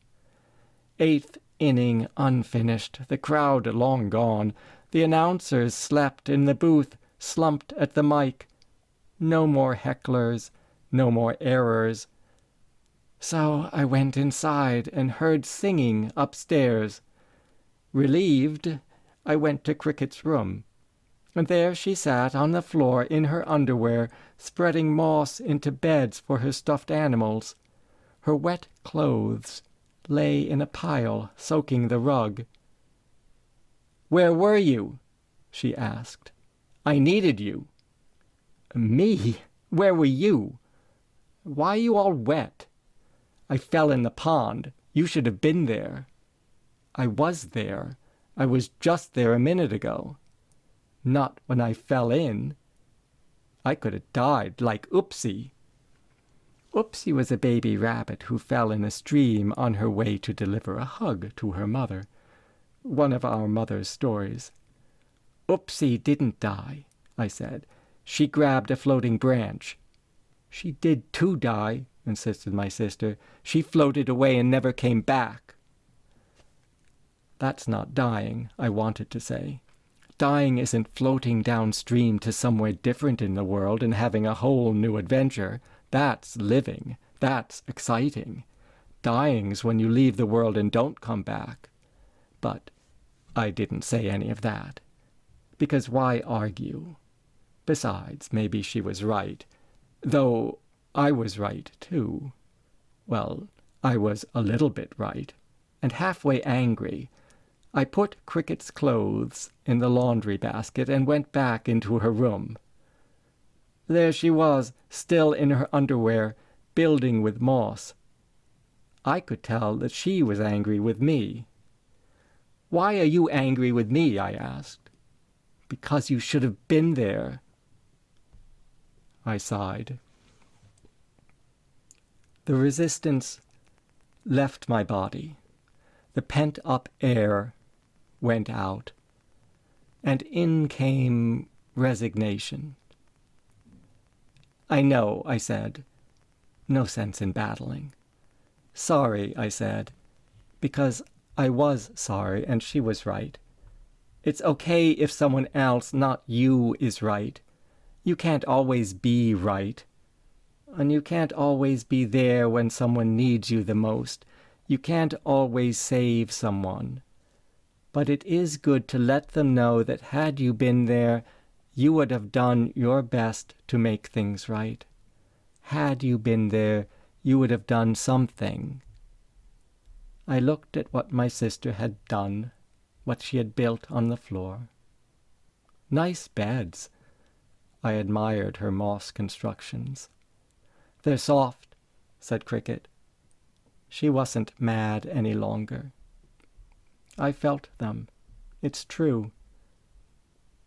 8th inning unfinished, the crowd long gone. The announcers slept in the booth, slumped at the mic. No more hecklers, no more errors. So I went inside and heard singing upstairs. Relieved, I went to Cricket's room. And there she sat on the floor in her underwear, spreading moss into beds for her stuffed animals. Her wet clothes lay in a pile, soaking the rug. "Where were you?" she asked. "I needed you." "Me? Where were you? Why are you all wet?" "I fell in the pond. You should have been there." "I was there. I was just there a minute ago." "Not when I fell in. I could have died like Oopsie." Oopsie was a baby rabbit who fell in a stream on her way to deliver a hug to her mother. One of our mother's stories. "Oopsie didn't die," I said. "She grabbed a floating branch." "She did too die," insisted my sister. "She floated away and never came back." "That's not dying," I wanted to say. Dying isn't floating downstream to somewhere different in the world and having a whole new adventure. That's living. That's exciting. Dying's when you leave the world and don't come back. But I didn't say any of that. Because why argue? Besides, maybe she was right. Though I was right, too. Well, I was a little bit right. And halfway angry. I put Cricket's clothes in the laundry basket and went back into her room. There she was, still in her underwear, building with moss. I could tell that she was angry with me. "Why are you angry with me?" I asked. "Because you should have been there." I sighed. The resistance left my body. The pent-up air went out, and in came resignation. "I know," I said. No sense in battling. "Sorry," I said, because I was sorry and she was right. It's okay if someone else, not you, is right. You can't always be right. And you can't always be there when someone needs you the most. You can't always save someone. But it is good to let them know that had you been there, you would have done your best to make things right. Had you been there, you would have done something. I looked at what my sister had done, what she had built on the floor. Nice beds. I admired her moss constructions. "They're soft," said Cricket. She wasn't mad any longer. I felt them. It's true.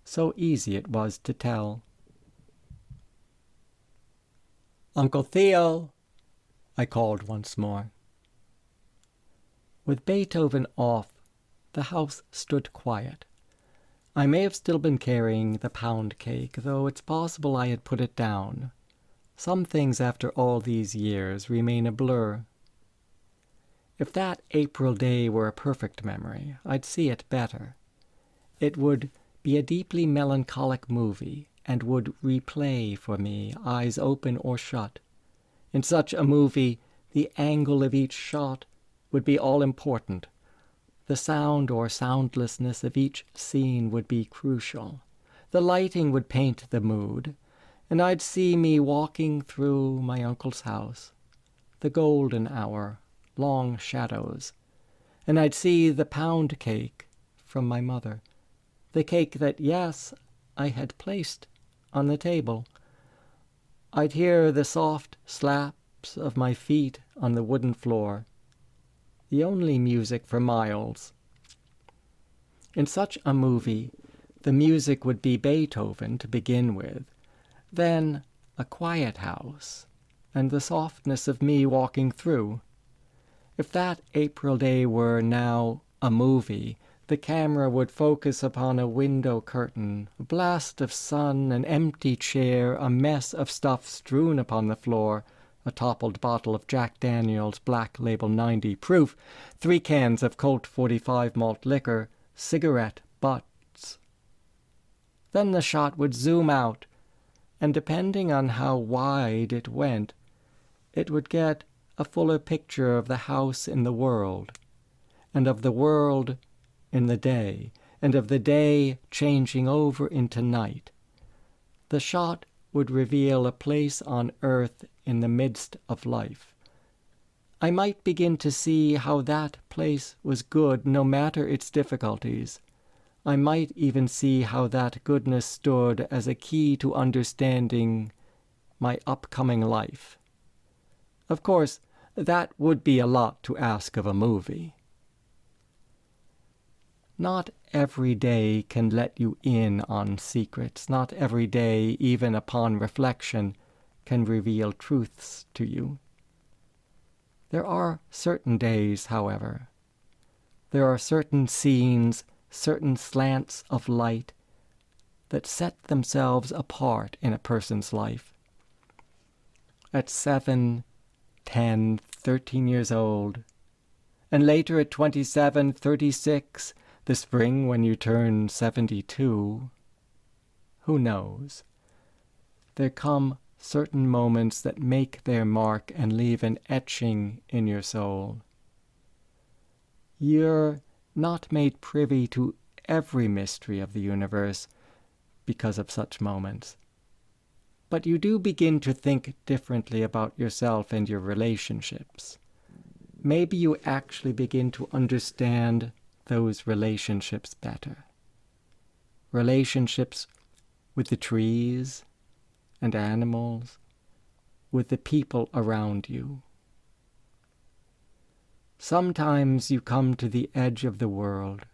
So easy it was to tell. "Uncle Theo," I called once more. With Beethoven off, the house stood quiet. I may have still been carrying the pound cake, though it's possible I had put it down. Some things after all these years remain a blur. If that April day were a perfect memory, I'd see it better. It would be a deeply melancholic movie, and would replay for me, eyes open or shut. In such a movie, the angle of each shot would be all-important. The sound or soundlessness of each scene would be crucial. The lighting would paint the mood, and I'd see me walking through my uncle's house, the golden hour, long shadows, and I'd see the pound cake from my mother, the cake that, yes, I had placed on the table. I'd hear the soft slaps of my feet on the wooden floor, the only music for miles In such a movie, the music would be Beethoven to begin with, then a quiet house, and the softness of me walking through. If that April day were now a movie, the camera would focus upon a window curtain, a blast of sun, an empty chair, a mess of stuff strewn upon the floor, a toppled bottle of Jack Daniel's Black Label 90 proof, 3 cans of Colt 45 malt liquor, cigarette butts. Then the shot would zoom out, and depending on how wide it went, it would get a fuller picture of the house in the world, and of the world in the day, and of the day changing over into night. The shot would reveal a place on earth in the midst of life. I might begin to see how that place was good no matter its difficulties. I might even see how that goodness stood as a key to understanding my upcoming life. Of course, that would be a lot to ask of a movie. Not every day can let you in on secrets. Not every day, even upon reflection, can reveal truths to you. There are certain days, however. There are certain scenes, certain slants of light that set themselves apart in a person's life. At 7, 10, 13 years old, and later at 27, 36, the spring when you turn 72, who knows? There come certain moments that make their mark and leave an etching in your soul. You're not made privy to every mystery of the universe because of such moments, but you do begin to think differently about yourself and your relationships. Maybe you actually begin to understand those relationships better. Relationships with the trees and animals, with the people around you. Sometimes you come to the edge of the world.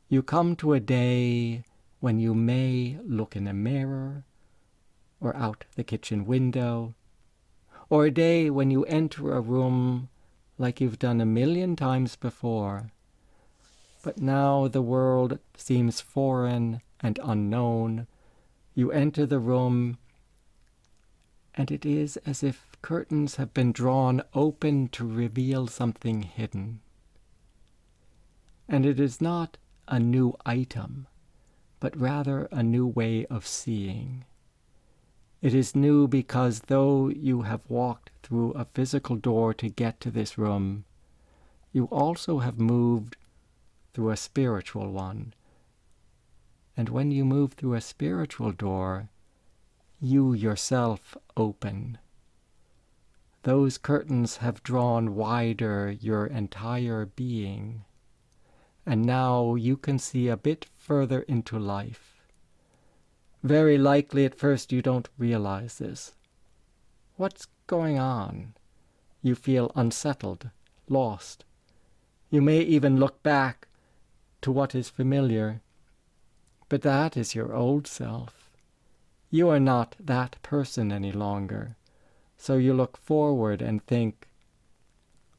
You come to a day when you may look in a mirror or out the kitchen window, or a day when you enter a room like you've done 1,000,000 times before. But now the world seems foreign and unknown. You enter the room, and it is as if curtains have been drawn open to reveal something hidden. And it is not a new item, but rather a new way of seeing. It is new because though you have walked through a physical door to get to this room, you also have moved through a spiritual one. And when you move through a spiritual door, you yourself open. Those curtains have drawn wider your entire being, and now you can see a bit further into life. Very likely at first you don't realize this. What's going on? You feel unsettled, lost. You may even look back to what is familiar, but that is your old self. You are not that person any longer. So you look forward and think,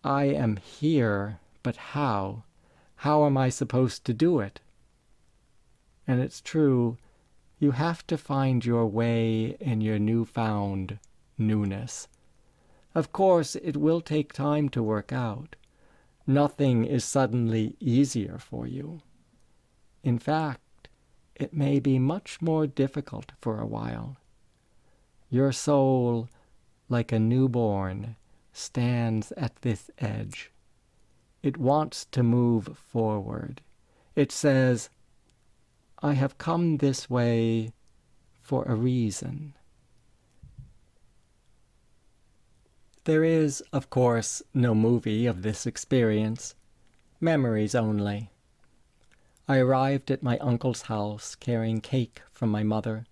I am here, but how? How am I supposed to do it? And it's true, you have to find your way in your newfound newness. Of course, it will take time to work out. Nothing is suddenly easier for you. In fact, it may be much more difficult for a while. Your soul, like a newborn, stands at this edge. It wants to move forward. It says, I have come this way for a reason. There is, of course, no movie of this experience, memories only. I arrived at my uncle's house carrying cake from my mother.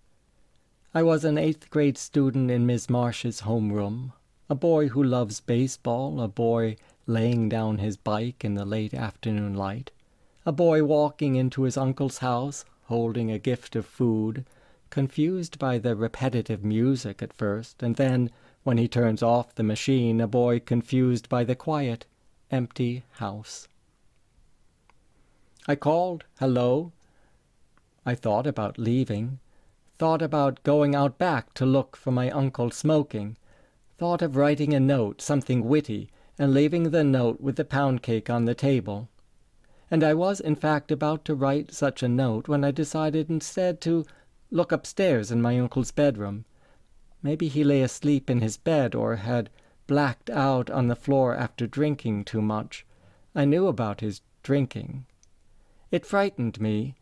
I was an 8th grade student in Miss Marsh's homeroom, a boy who loves baseball, a boy laying down his bike in the late afternoon light, A boy walking into his uncle's house, holding a gift of food, confused by the repetitive music at first, and then, when he turns off the machine, a boy confused by the quiet, empty house. I called, "Hello." I thought about leaving, thought about going out back to look for my uncle smoking, thought of writing a note, something witty, and leaving the note with the pound cake on the table. And I was, in fact, about to write such a note when I decided instead to look upstairs in my uncle's bedroom. Maybe he lay asleep in his bed or had blacked out on the floor after drinking too much. I knew about his drinking. It frightened me.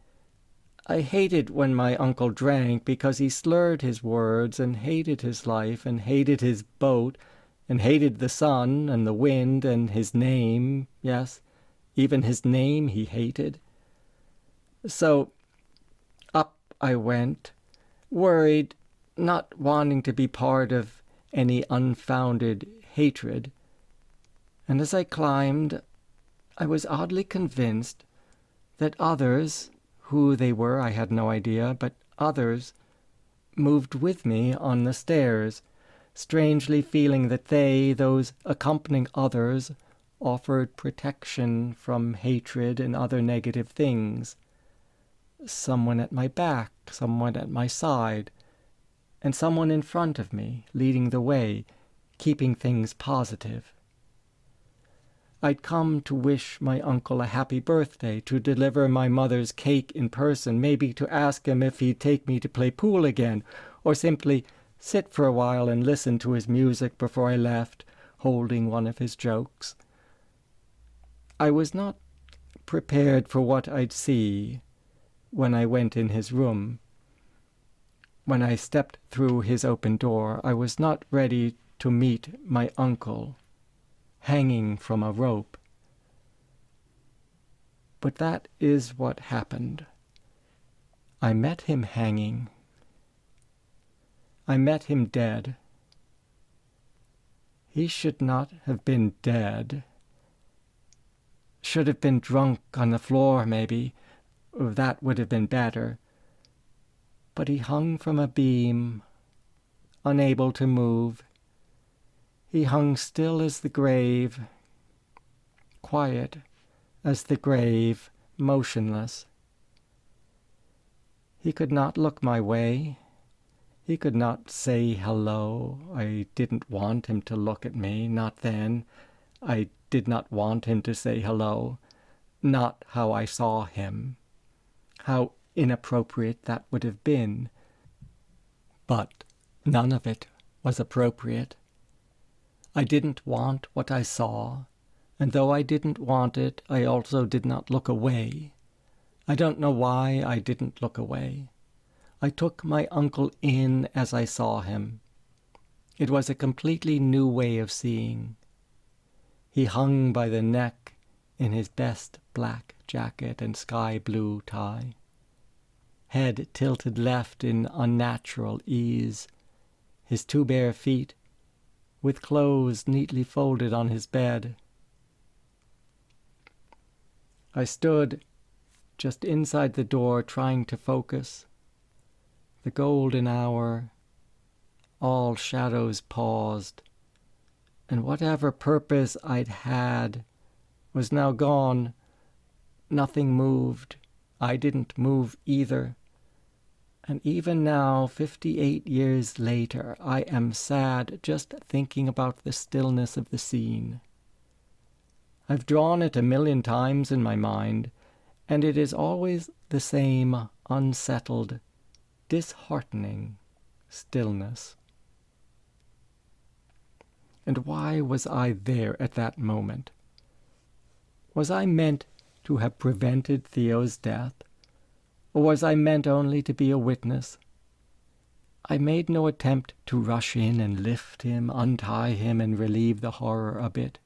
I hated when my uncle drank because he slurred his words and hated his life and hated his boat and hated the sun and the wind and his name. Yes, even his name he hated. So up I went, worried, not wanting to be part of any unfounded hatred. And as I climbed, I was oddly convinced that others, who they were I had no idea, but others, moved with me on the stairs, strangely feeling that they, those accompanying others, offered protection from hatred and other negative things. Someone at my back, someone at my side, and someone in front of me, leading the way, keeping things positive. I'd come to wish my uncle a happy birthday, to deliver my mother's cake in person, maybe to ask him if he'd take me to play pool again, or simply sit for a while and listen to his music before I left, holding one of his jokes. I was not prepared for what I'd see when I went in his room. When I stepped through his open door, I was not ready to meet my uncle, hanging from a rope. But that is what happened. I met him hanging. I met him dead. He should not have been dead. Should have been drunk on the floor, maybe. That would have been better. But he hung from a beam, unable to move. He hung still as the grave, quiet as the grave, motionless. He could not look my way. He could not say hello. I didn't want him to look at me, not then. I did not want him to say hello, not how I saw him. How inappropriate that would have been. But none of it was appropriate. I didn't want what I saw, and though I didn't want it, I also did not look away. I don't know why I didn't look away. I took my uncle in as I saw him. It was a completely new way of seeing. He hung by the neck in his best black jacket and sky blue tie, head tilted left in unnatural ease, his two bare feet with clothes neatly folded on his bed. I stood just inside the door trying to focus. The golden hour, all shadows paused, and whatever purpose I'd had was now gone. Nothing moved. I didn't move either. And even now, 58 years later, I am sad just thinking about the stillness of the scene. I've drawn it 1,000,000 times in my mind, and it is always the same unsettled, disheartening stillness. And why was I there at that moment? Was I meant to have prevented Theo's death? Or was I meant only to be a witness? I made no attempt to rush in and lift him, untie him, and relieve the horror a bit.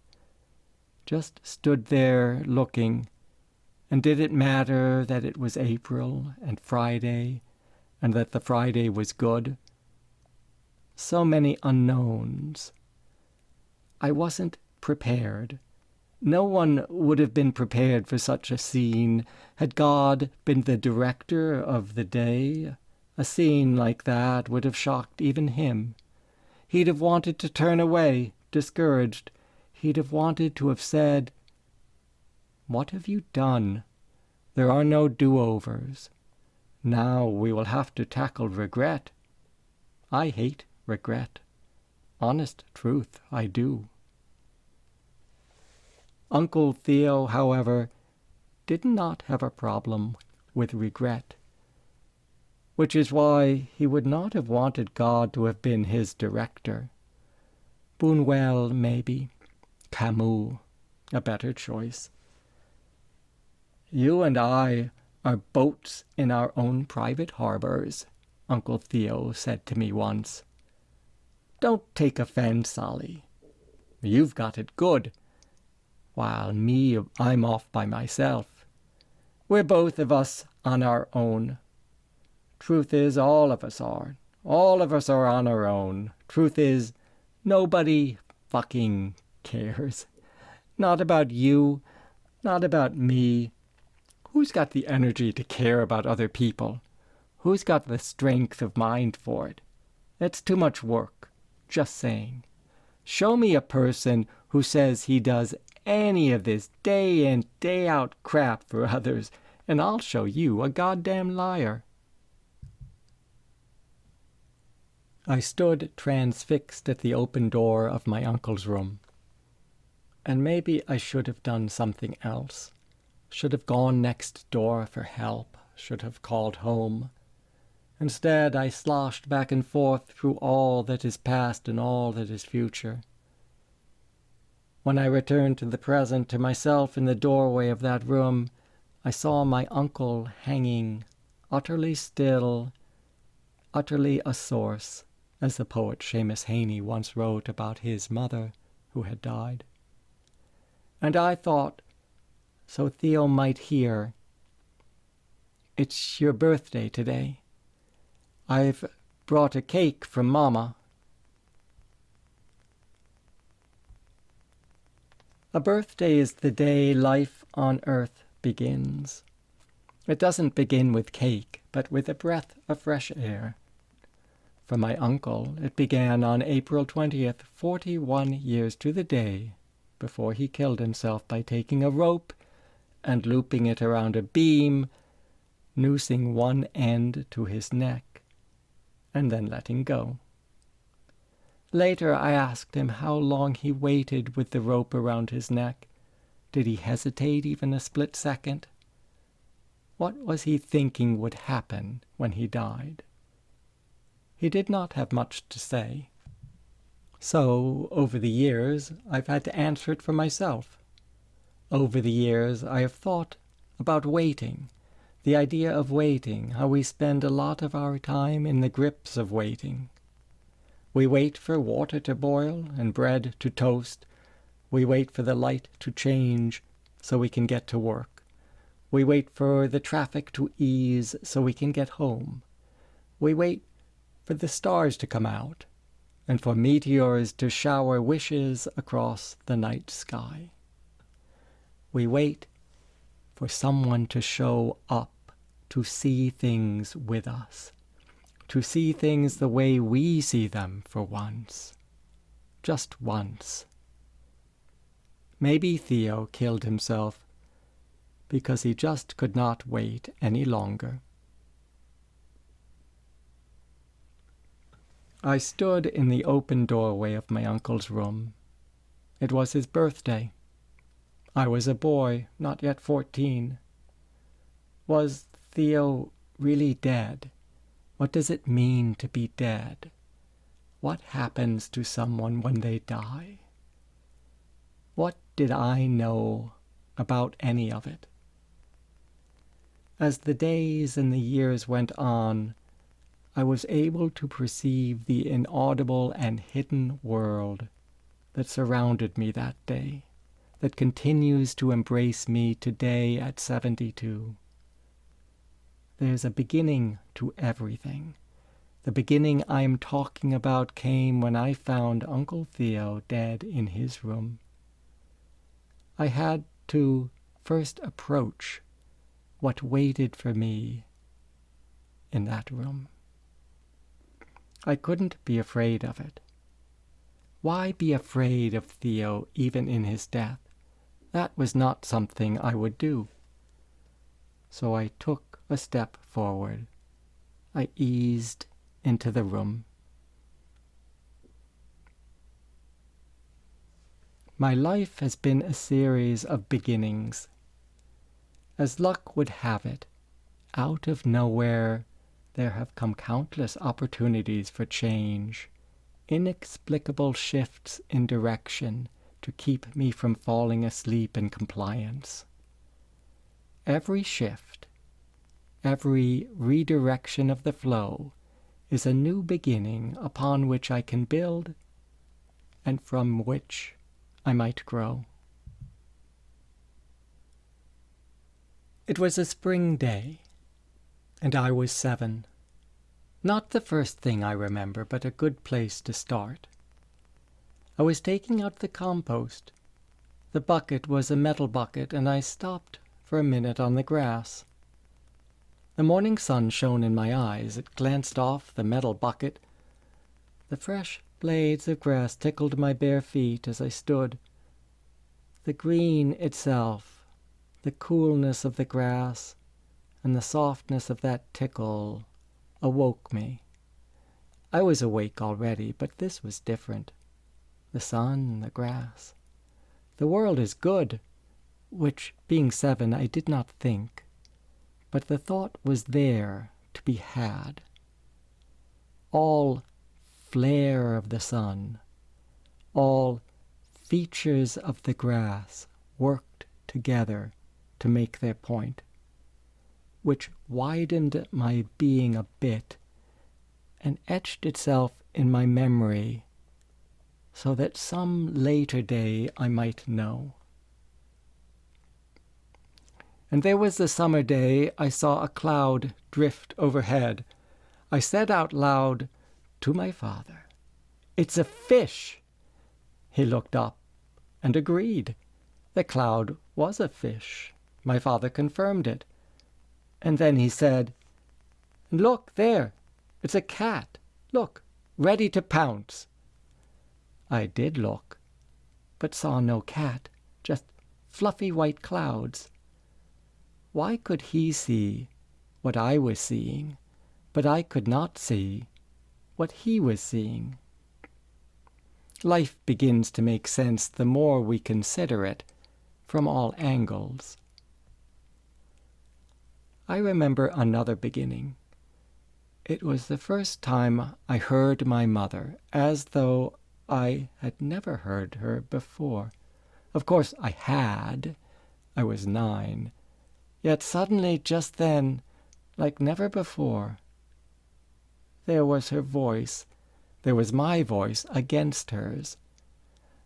Just stood there looking, and did it matter that it was April and Friday, and that the Friday was good? So many unknowns. I wasn't prepared. No one would have been prepared for such a scene had God been the director of the day. A scene like that would have shocked even him. He'd have wanted to turn away, discouraged. He'd have wanted to have said, "What have you done? There are no do-overs. Now we will have to tackle regret." I hate regret. Honest truth, I do. Uncle Theo, however, did not have a problem with regret, which is why he would not have wanted God to have been his director. Buñuel, maybe. Camus, a better choice. "You and I are boats in our own private harbors," Uncle Theo said to me once. "Don't take offense, Sally. You've got it good, while me, I'm off by myself. We're both of us on our own. Truth is, all of us are. All of us are on our own. Truth is, nobody fucking cares. Not about you, not about me. Who's got the energy to care about other people? Who's got the strength of mind for it? It's too much work. Just saying. Show me a person who says he does any of this day in, day out crap for others, and I'll show you a goddamn liar." I stood transfixed at the open door of my uncle's room. And maybe I should have done something else. Should have gone next door for help. Should have called home. Instead, I sloshed back and forth through all that is past and all that is future. When I returned to the present, to myself in the doorway of that room, I saw my uncle hanging, utterly still, utterly a source, as the poet Seamus Heaney once wrote about his mother who had died. And I thought, so Theo might hear, "It's your birthday today. I've brought a cake from Mama." A birthday is the day life on earth begins. It doesn't begin with cake, but with a breath of fresh air. For my uncle, it began on April 20th, 41 years to the day, before he killed himself by taking a rope and looping it around a beam, noosing one end to his neck, and then letting go. Later I asked him how long he waited with the rope around his neck. Did he hesitate even a split second? What was he thinking would happen when he died? He did not have much to say. So, over the years, I've had to answer it for myself. Over the years, I have thought about waiting, the idea of waiting, how we spend a lot of our time in the grips of waiting. We wait for water to boil and bread to toast. We wait for the light to change so we can get to work. We wait for the traffic to ease so we can get home. We wait for the stars to come out and for meteors to shower wishes across the night sky. We wait for someone to show up, to see things with us, to see things the way we see them for once. Just once. Maybe Theo killed himself because he just could not wait any longer. I stood in the open doorway of my uncle's room. It was his birthday. I was a boy, not yet 14. Was Theo really dead? What does it mean to be dead? What happens to someone when they die? What did I know about any of it? As the days and the years went on, I was able to perceive the inaudible and hidden world that surrounded me that day, that continues to embrace me today at 72. There's a beginning to everything. The beginning I am talking about came when I found Uncle Theo dead in his room. I had to first approach what waited for me in that room. I couldn't be afraid of it. Why be afraid of Theo even in his death? That was not something I would do. So I took a step forward. I eased into the room. My life has been a series of beginnings. As luck would have it, out of nowhere there have come countless opportunities for change, inexplicable shifts in direction to keep me from falling asleep in compliance. Every shift, every redirection of the flow is a new beginning upon which I can build and from which I might grow. It was a spring day, and I was 7. Not the first thing I remember, but a good place to start. I was taking out the compost. The bucket was a metal bucket, and I stopped for a minute on the grass. The morning sun shone in my eyes. It glanced off the metal bucket. The fresh blades of grass tickled my bare feet as I stood. The green itself, the coolness of the grass, and the softness of that tickle awoke me. I was awake already, but this was different. The sun, the grass. The world is good, which, being 7, I did not think, but the thought was there to be had. All flare of the sun, all features of the grass worked together to make their point, which widened my being a bit and etched itself in my memory so that some later day I might know. And there was the summer day I saw a cloud drift overhead. I said out loud to my father, "It's a fish." He looked up and agreed. The cloud was a fish. My father confirmed it. And then he said, "Look there, it's a cat. Look, ready to pounce." I did look, but saw no cat, just fluffy white clouds. Why could he see what I was seeing, but I could not see what he was seeing? Life begins to make sense the more we consider it from all angles. I remember another beginning. It was the first time I heard my mother, as though I had never heard her before. Of course I had. I was 9. Yet suddenly, just then, like never before, there was her voice. There was my voice against hers.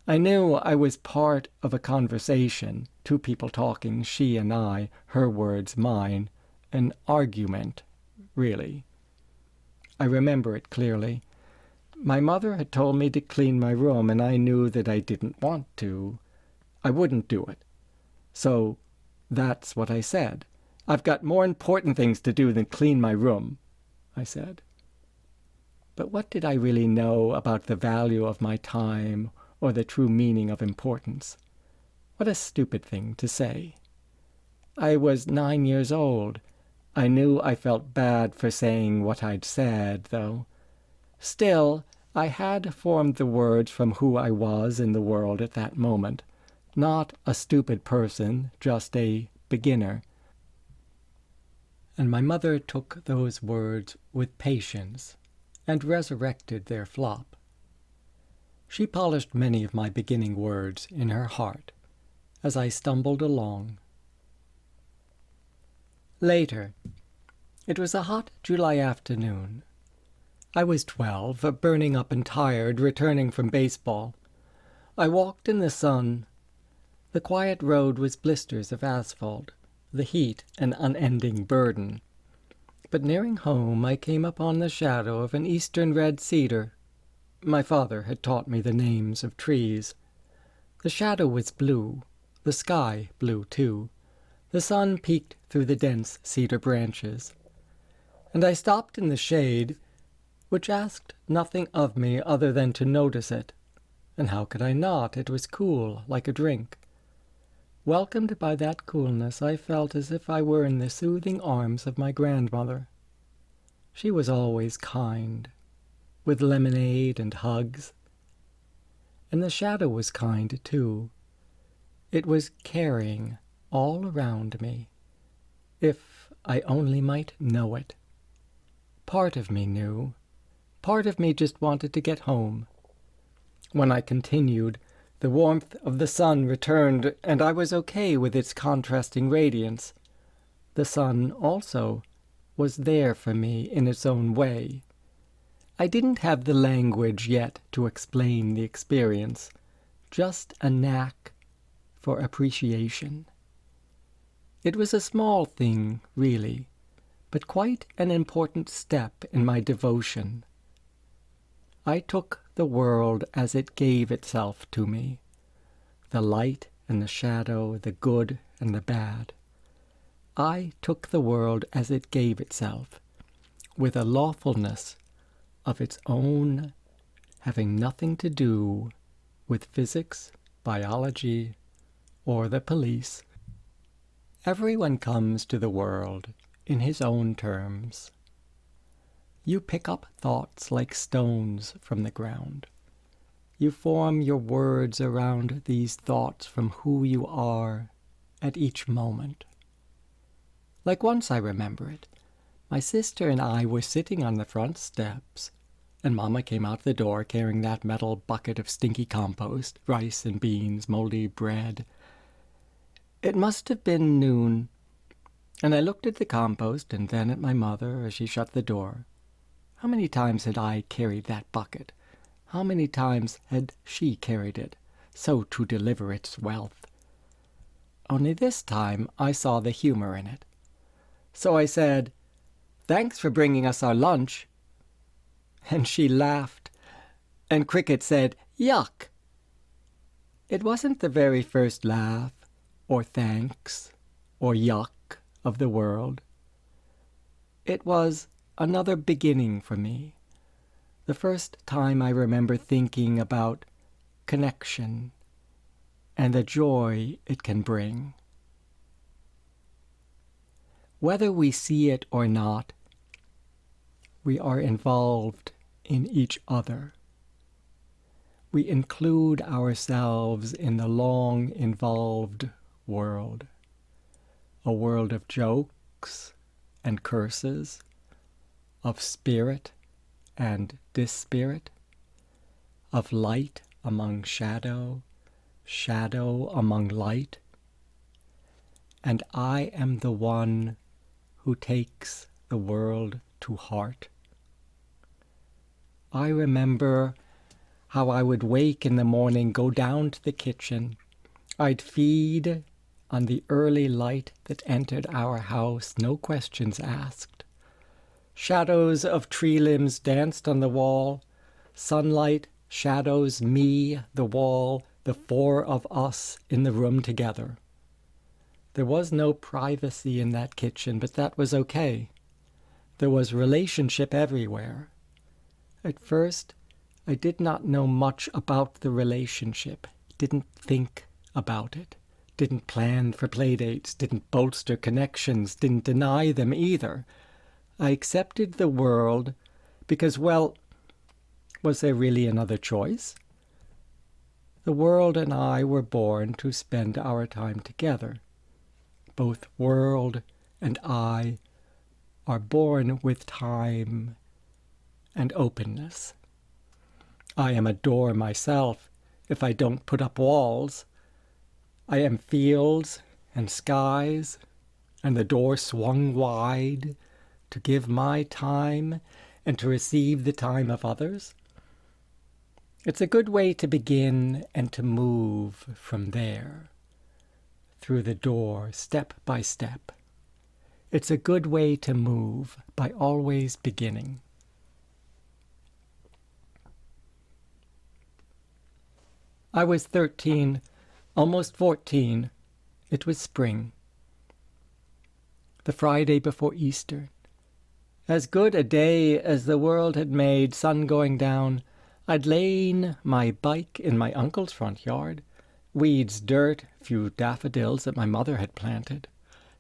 I knew I was part of a conversation, 2 people talking, she and I, her words, mine, an argument, really. I remember it clearly. My mother had told me to clean my room, and I knew that I didn't want to. I wouldn't do it. So that's what I said. "I've got more important things to do than clean my room," I said. But what did I really know about the value of my time or the true meaning of importance? What a stupid thing to say. I was 9 years old. I knew I felt bad for saying what I'd said, though. Still, I had formed the words from who I was in the world at that moment. Not a stupid person, just a beginner. And my mother took those words with patience and resurrected their flop. She polished many of my beginning words in her heart as I stumbled along. Later, it was a hot July afternoon. I was 12, burning up and tired, returning from baseball. I walked in the sun. The quiet road was blisters of asphalt, the heat an unending burden. But nearing home, I came upon the shadow of an eastern red cedar. My father had taught me the names of trees. The shadow was blue, The sky blue, too. The sun peeked through the dense cedar branches. And I stopped in the shade, which asked nothing of me other than to notice it. And how could I not? It was cool, like a drink. Welcomed by that coolness, I felt as if I were in the soothing arms of my grandmother. She was always kind, with lemonade and hugs. And the shadow was kind, too. It was caring all around me, if I only might know it. Part of me knew. Part of me just wanted to get home. When I continued, the warmth of the sun returned, and I was okay with its contrasting radiance. The sun, also, was there for me in its own way. I didn't have the language yet to explain the experience, just a knack for appreciation. It was a small thing, really, but quite an important step in my devotion. I took the world as it gave itself to me, the light and the shadow, the good and the bad. I took the world as it gave itself, with a lawfulness of its own, having nothing to do with physics, biology, or the police. Everyone comes to the world in his own terms. You pick up thoughts like stones from the ground. You form your words around these thoughts from who you are at each moment. Like once I remember it, my sister and I were sitting on the front steps, and Mama came out the door carrying that metal bucket of stinky compost, rice and beans, moldy bread. It must have been noon, and I looked at the compost and then at my mother as she shut the door. How many times had I carried that bucket? How many times had she carried it, so to deliver its wealth? Only this time I saw the humor in it. So I said, "Thanks for bringing us our lunch." And she laughed, and Cricket said, "Yuck." It wasn't the very first laugh, or thanks, or yuck of the world. It was another beginning for me, the first time I remember thinking about connection and the joy it can bring. Whether we see it or not, we are involved in each other. We include ourselves in the long involved world, a world of jokes and curses, of spirit and dispirit, of light among shadow, shadow among light. And I am the one who takes the world to heart. I remember how I would wake in the morning, go down to the kitchen. I'd feed on the early light that entered our house, no questions asked. Shadows of tree limbs danced on the wall. Sunlight, shadows, me, the wall, the four of us in the room together. There was no privacy in that kitchen, but that was okay. There was relationship everywhere. At first, I did not know much about the relationship, didn't think about it, didn't plan for playdates, didn't bolster connections, didn't deny them either. I accepted the world because, well, was there really another choice? The world and I were born to spend our time together. Both world and I are born with time and openness. I am a door myself if I don't put up walls. I am fields and skies, and the door swung wide to give my time and to receive the time of others. It's a good way to begin and to move from there, through the door, step by step. It's a good way to move by always beginning. I was 13 Almost 14. It was spring. The Friday before Easter. As good a day as the world had made, sun going down. I'd lain my bike in my uncle's front yard. Weeds, dirt, few daffodils that my mother had planted.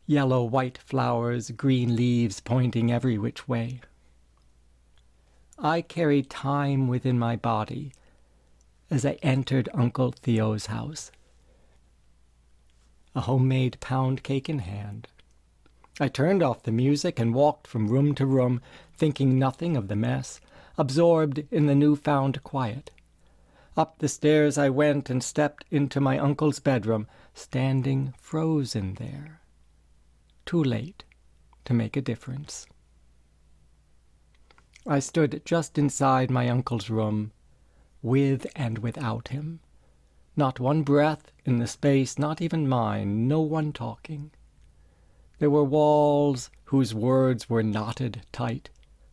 Yellow, white flowers, green leaves pointing every which way. I carried time within my body as I entered Uncle Theo's house. A homemade pound cake in hand. I turned off the music and walked from room to room, thinking nothing of the mess, absorbed in the newfound quiet. Up the stairs I went and stepped into my uncle's bedroom, standing frozen there. Too late to make a difference. I stood just inside my uncle's room, with and without him. Not one breath in the space, not even mine, no one talking. There were walls whose words were knotted tight,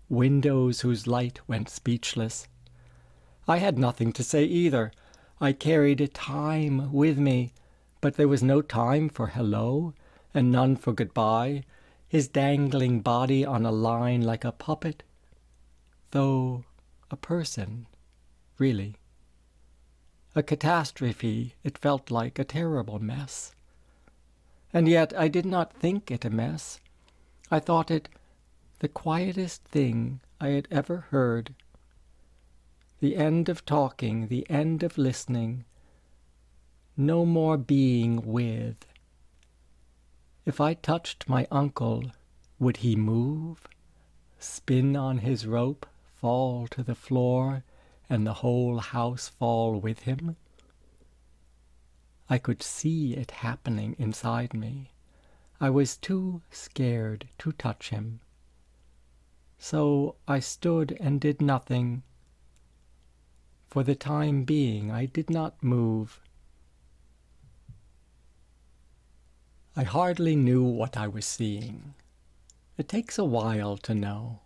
windows whose light went speechless. I had nothing to say either. I carried time with me, but there was no time for hello, and none for goodbye, his dangling body on a line like a puppet, though a person, really. A catastrophe, it felt like, a terrible mess. And yet I did not think it a mess. I thought it the quietest thing I had ever heard. The end of talking, the end of listening. No more being with. If I touched my uncle, would he move, spin on his rope, fall to the floor, and the whole house fall with him? I could see it happening inside me. I was too scared to touch him. So I stood and did nothing. For the time being, I did not move. I hardly knew what I was seeing. It takes a while to know.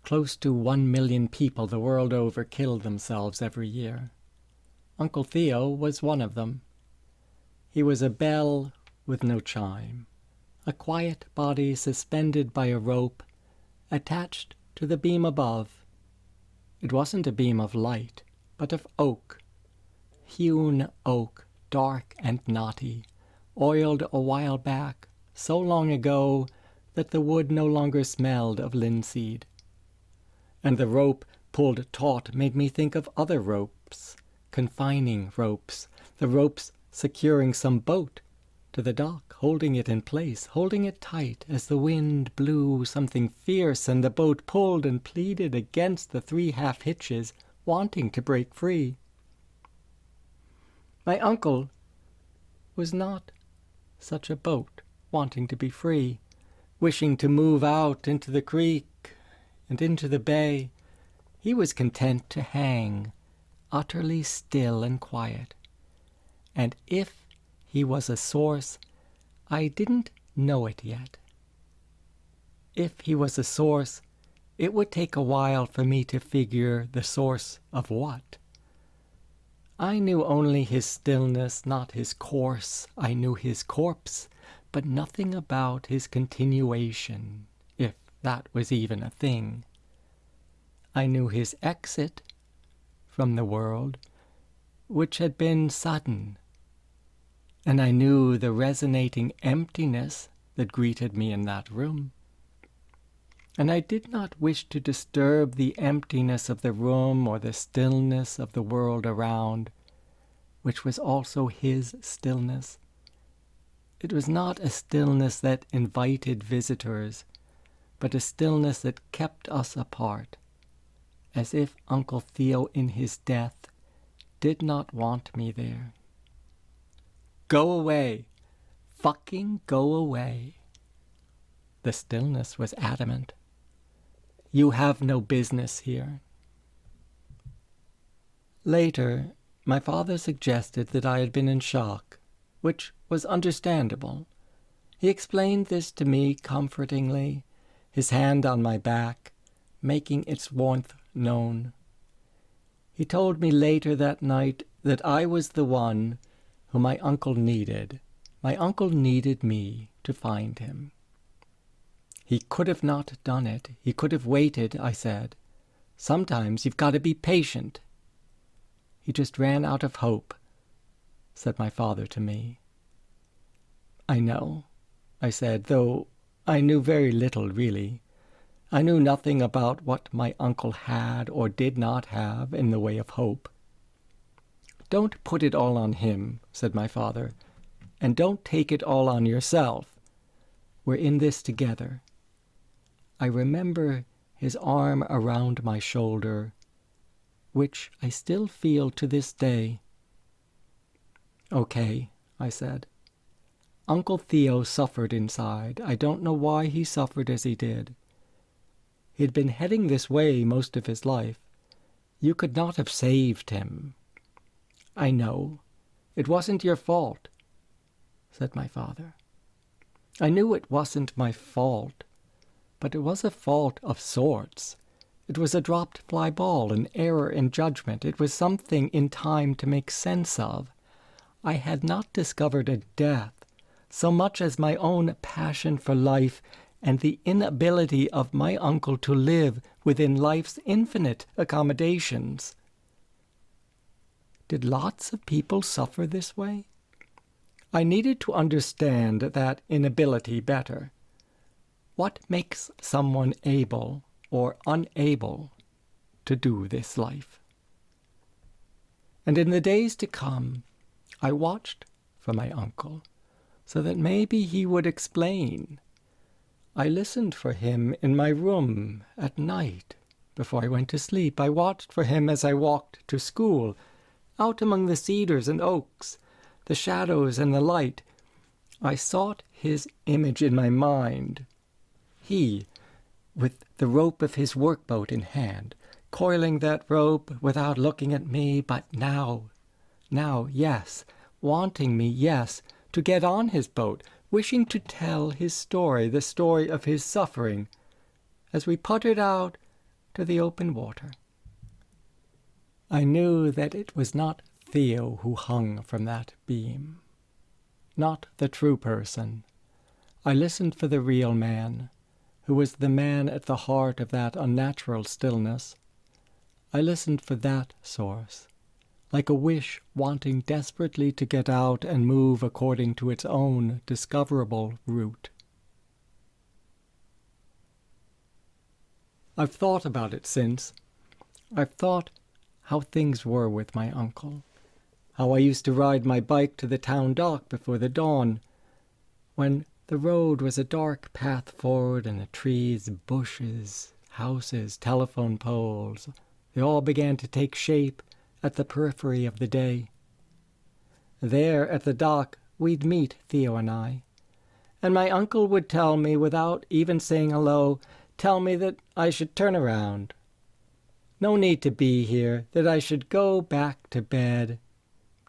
Close to 1 million people the world over kill themselves every year. Uncle Theo was one of them. He was a bell with no chime, a quiet body suspended by a rope attached to the beam above. It wasn't a beam of light, but of oak, hewn oak, dark and knotty, oiled a while back, so long ago that the wood no longer smelled of linseed. And the rope pulled taut made me think of other ropes, confining ropes, the ropes securing some boat to the dock, holding it in place, holding it tight as the wind blew something fierce and the boat pulled and pleaded against the 3 half hitches, wanting to break free. My uncle was not such a boat, wanting to be free, wishing to move out into the creek and into the bay. He was content to hang, utterly still and quiet. And if he was a source, I didn't know it yet. If he was a source, it would take a while for me to figure the source of what. I knew only his stillness, not his course. I knew his corpse, but nothing about his continuation, if that was even a thing. I knew his exit from the world, which had been sudden, and I knew the resonating emptiness that greeted me in that room. And I did not wish to disturb the emptiness of the room or the stillness of the world around, which was also his stillness. It was not a stillness that invited visitors, but a stillness that kept us apart, as if Uncle Theo in his death did not want me there. Go away. Fucking go away. The stillness was adamant. You have no business here. Later, my father suggested that I had been in shock, which was understandable. He explained this to me comfortingly, his hand on my back, making its warmth known. He told me later that night that I was the one whom my uncle needed. My uncle needed me to find him. He could have not done it. He could have waited, I said. Sometimes you've got to be patient. He just ran out of hope, said my father to me. I know, I said, though I knew very little, really. I knew nothing about what my uncle had or did not have in the way of hope. Don't put it all on him, said my father, and don't take it all on yourself. We're in this together. I remember his arm around my shoulder, which I still feel to this day. Okay, I said. Uncle Theo suffered inside. I don't know why he suffered as he did. He'd been heading this way most of his life. You could not have saved him. I know. It wasn't your fault, said my father. I knew it wasn't my fault, but it was a fault of sorts. It was a dropped fly ball, an error in judgment. It was something in time to make sense of. I had not discovered a death so much as my own passion for life and the inability of my uncle to live within life's infinite accommodations. Did lots of people suffer this way? I needed to understand that inability better. What makes someone able or unable to do this life? And in the days to come, I watched for my uncle, so that maybe he would explain. I listened for him in my room at night before I went to sleep. I watched for him as I walked to school, out among the cedars and oaks, the shadows and the light. I sought his image in my mind. He, with the rope of his workboat in hand, coiling that rope without looking at me, but now, yes, wanting me, yes, to get on his boat, wishing to tell his story, the story of his suffering, as we puttered out to the open water. I knew that it was not Theo who hung from that beam, not the true person. I listened for the real man, who was the man at the heart of that unnatural stillness. I listened for that source, like a wish wanting desperately to get out and move according to its own discoverable route. I've thought about it since. I've thought how things were with my uncle, how I used to ride my bike to the town dock before the dawn, when the road was a dark path forward and the trees, bushes, houses, telephone poles, they all began to take shape at the periphery of the day. There at the dock we'd meet, Theo and I, and my uncle would tell me, without even saying hello, tell me that I should turn around. No need to be here, that I should go back to bed,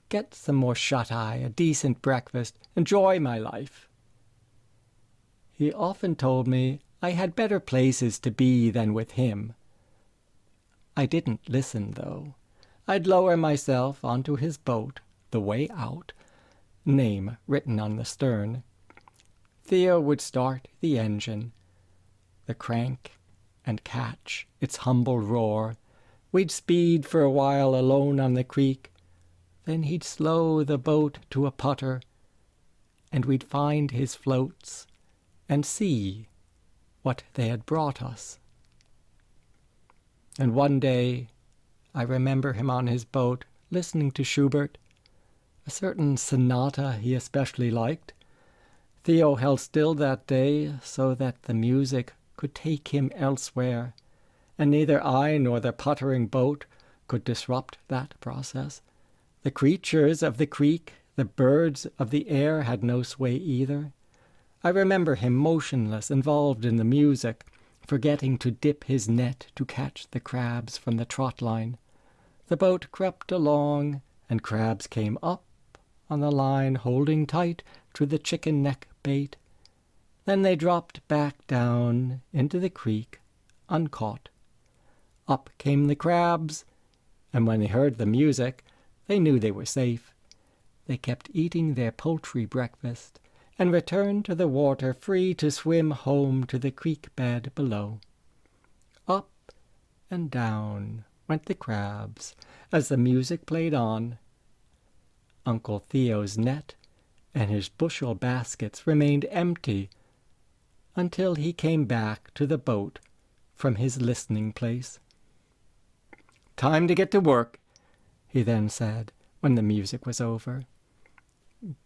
get some more shut-eye, a decent breakfast, enjoy my life. He often told me I had better places to be than with him. I didn't listen, though. I'd lower myself onto his boat, the way out, name written on the stern. Theo would start the engine, the crank, and catch its humble roar. We'd speed for a while alone on the creek. Then he'd slow the boat to a putter, and we'd find his floats and see what they had brought us. And one day I remember him on his boat, listening to Schubert, a certain sonata he especially liked. Theo held still that day so that the music could take him elsewhere, and neither I nor the puttering boat could disrupt that process. The creatures of the creek, the birds of the air had no sway either. I remember him motionless, involved in the music, forgetting to dip his net to catch the crabs from the trot line. The boat crept along, and crabs came up on the line, holding tight to the chicken neck bait. Then they dropped back down into the creek, uncaught. Up came the crabs, and when they heard the music, they knew they were safe. they kept eating their poultry breakfast, and returned to the water free to swim home to the creek bed below. Up and down went the crabs as the music played on. Uncle Theo's net and his bushel baskets remained empty until he came back to the boat from his listening place. "Time to get to work," he then said when the music was over.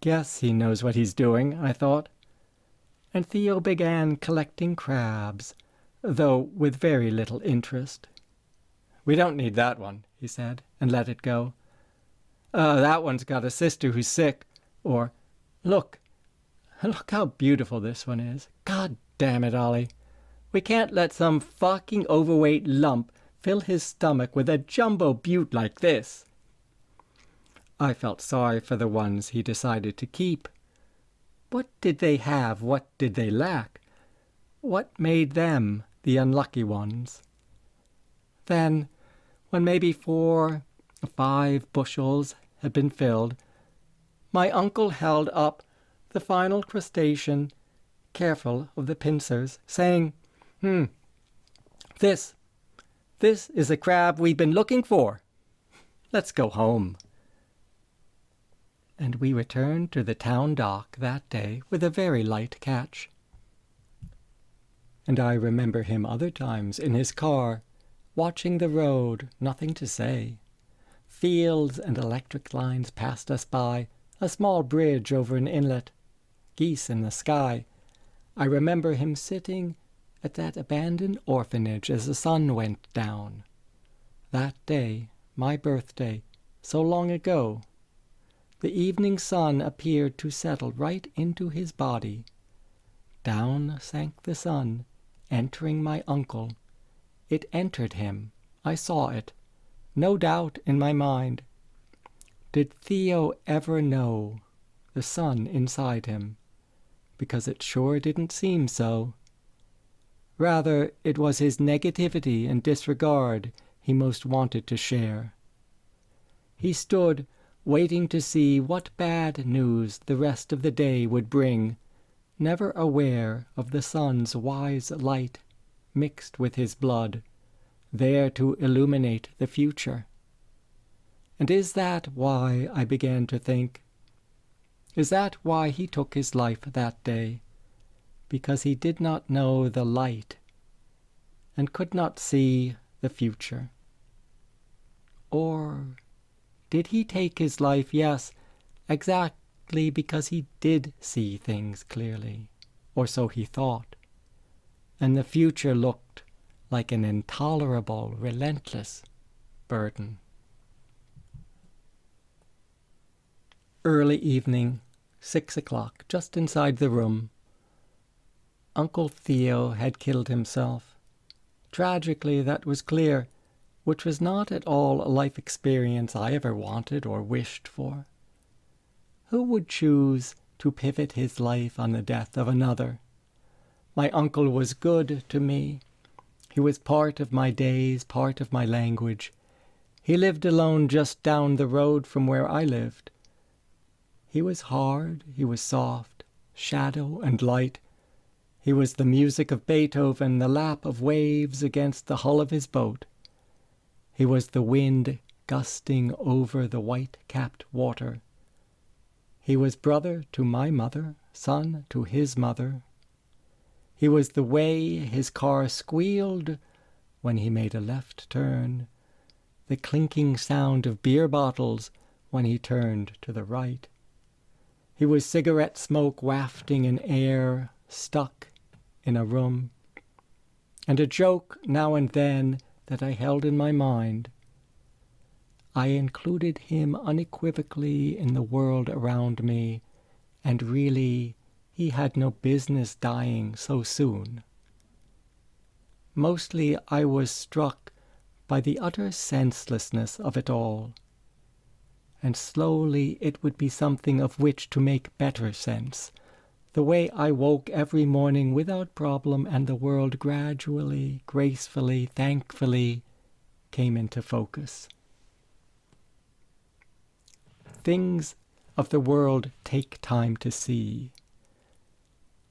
"Guess he knows what he's doing," I thought. And Theo began collecting crabs, though with very little interest. "We don't need that one," he said, and let it go. "That one's got a sister who's sick," or Look how beautiful this one is. God damn it, Ollie. We can't let some fucking overweight lump fill his stomach with a jumbo beaut like this." I felt sorry for the ones he decided to keep. What did they have? What did they lack? What made them the unlucky ones? Then, when maybe 4 or 5 bushels had been filled, my uncle held up the final crustacean, careful of the pincers, saying, This is the crab we've been looking for. Let's go home." And we returned to the town dock that day with a very light catch. And I remember him other times in his car, watching the road, nothing to say. Fields and electric lines passed us by, a small bridge over an inlet, geese in the sky. I remember him sitting at that abandoned orphanage as the sun went down. That day, my birthday, so long ago, the evening sun appeared to settle right into his body. Down sank the sun, entering my uncle. It entered him. I saw it. No doubt in my mind. Did Theo ever know the sun inside him? Because it sure didn't seem so. Rather, it was his negativity and disregard he most wanted to share. He stood waiting to see what bad news the rest of the day would bring, never aware of the sun's wise light mixed with his blood, there to illuminate the future. And is that why I began to think? Is that why he took his life that day? Because he did not know the light and could not see the future? Or did he take his life, yes, exactly because he did see things clearly, or so he thought, and the future looked like an intolerable, relentless burden? Early evening, 6 o'clock, just inside the room. Uncle Theo had killed himself. Tragically, that was clear, which was not at all a life experience I ever wanted or wished for. Who would choose to pivot his life on the death of another? My uncle was good to me. He was part of my days, part of my language. He lived alone just down the road from where I lived. He was hard, he was soft, shadow and light. He was the music of Beethoven, the lap of waves against the hull of his boat. He was the wind gusting over the white-capped water. He was brother to my mother, son to his mother. He was the way his car squealed when he made a left turn, the clinking sound of beer bottles when he turned to the right. He was cigarette smoke wafting in air, stuck in a room, and a joke now and then that I held in my mind. I included him unequivocally in the world around me, and really he had no business dying so soon. Mostly I was struck by the utter senselessness of it all, and slowly it would be something of which to make better sense, the way I woke every morning without problem, and the world gradually, gracefully, thankfully came into focus. Things of the world take time to see.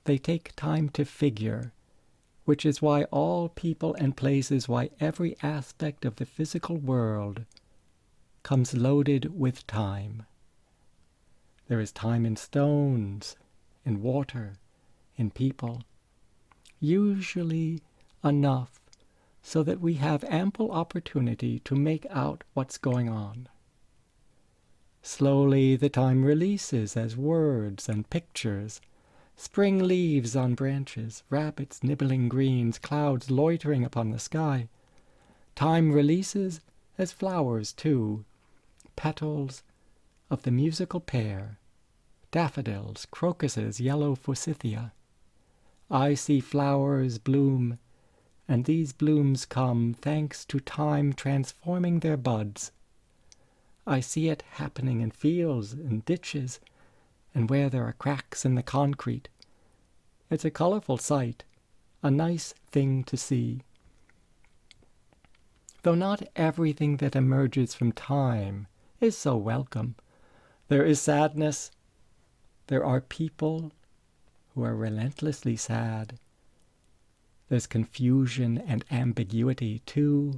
They take time to figure, which is why all people and places, why every aspect of the physical world comes loaded with time. There is time in stones, in water, in people, usually enough so that we have ample opportunity to make out what's going on. Slowly the time releases as words and pictures, spring leaves on branches, rabbits nibbling greens, clouds loitering upon the sky. Time releases as flowers, too, petals of the musical pear, daffodils, crocuses, yellow forsythia. I see flowers bloom, and these blooms come thanks to time transforming their buds. I see it happening in fields and ditches, and where there are cracks in the concrete. It's a colorful sight, a nice thing to see. Though not everything that emerges from time is so welcome. There is sadness. There are people who are relentlessly sad. There's confusion and ambiguity, too,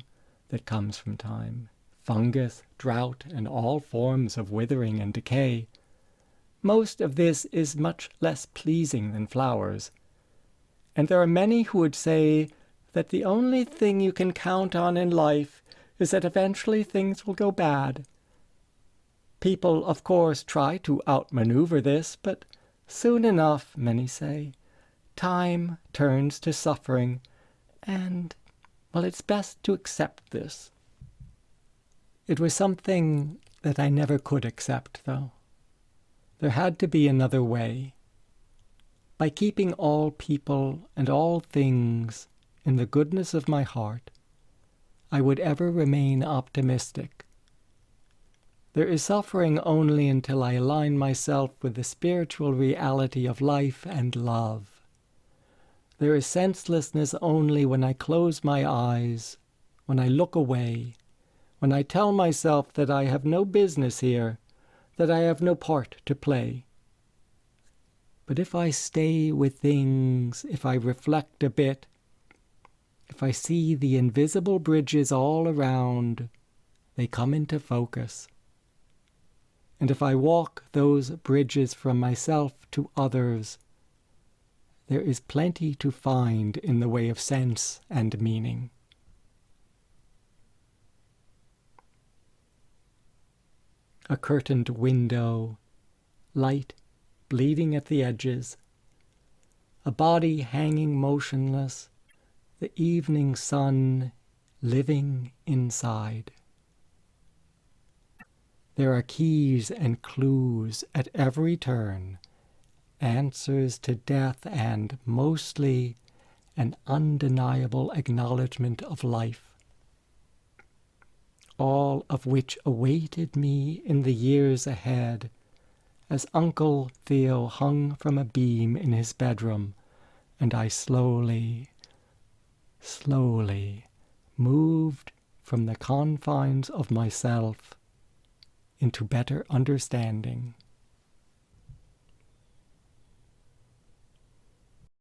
that comes from time. Fungus, drought, and all forms of withering and decay. Most of this is much less pleasing than flowers, and there are many who would say that the only thing you can count on in life is that eventually things will go bad. People, of course, try to outmaneuver this, but soon enough, many say, time turns to suffering, and, well, it's best to accept this. It was something that I never could accept, though. There had to be another way. By keeping all people and all things in the goodness of my heart, I would ever remain optimistic. There is suffering only until I align myself with the spiritual reality of life and love. There is senselessness only when I close my eyes, when I look away, when I tell myself that I have no business here, that I have no part to play. But if I stay with things, if I reflect a bit, if I see the invisible bridges all around, they come into focus. And if I walk those bridges from myself to others, there is plenty to find in the way of sense and meaning. A curtained window, light bleeding at the edges, a body hanging motionless, the evening sun living inside. There are keys and clues at every turn, answers to death, and mostly an undeniable acknowledgement of life, all of which awaited me in the years ahead as Uncle Theo hung from a beam in his bedroom, and I slowly moved from the confines of myself into better understanding.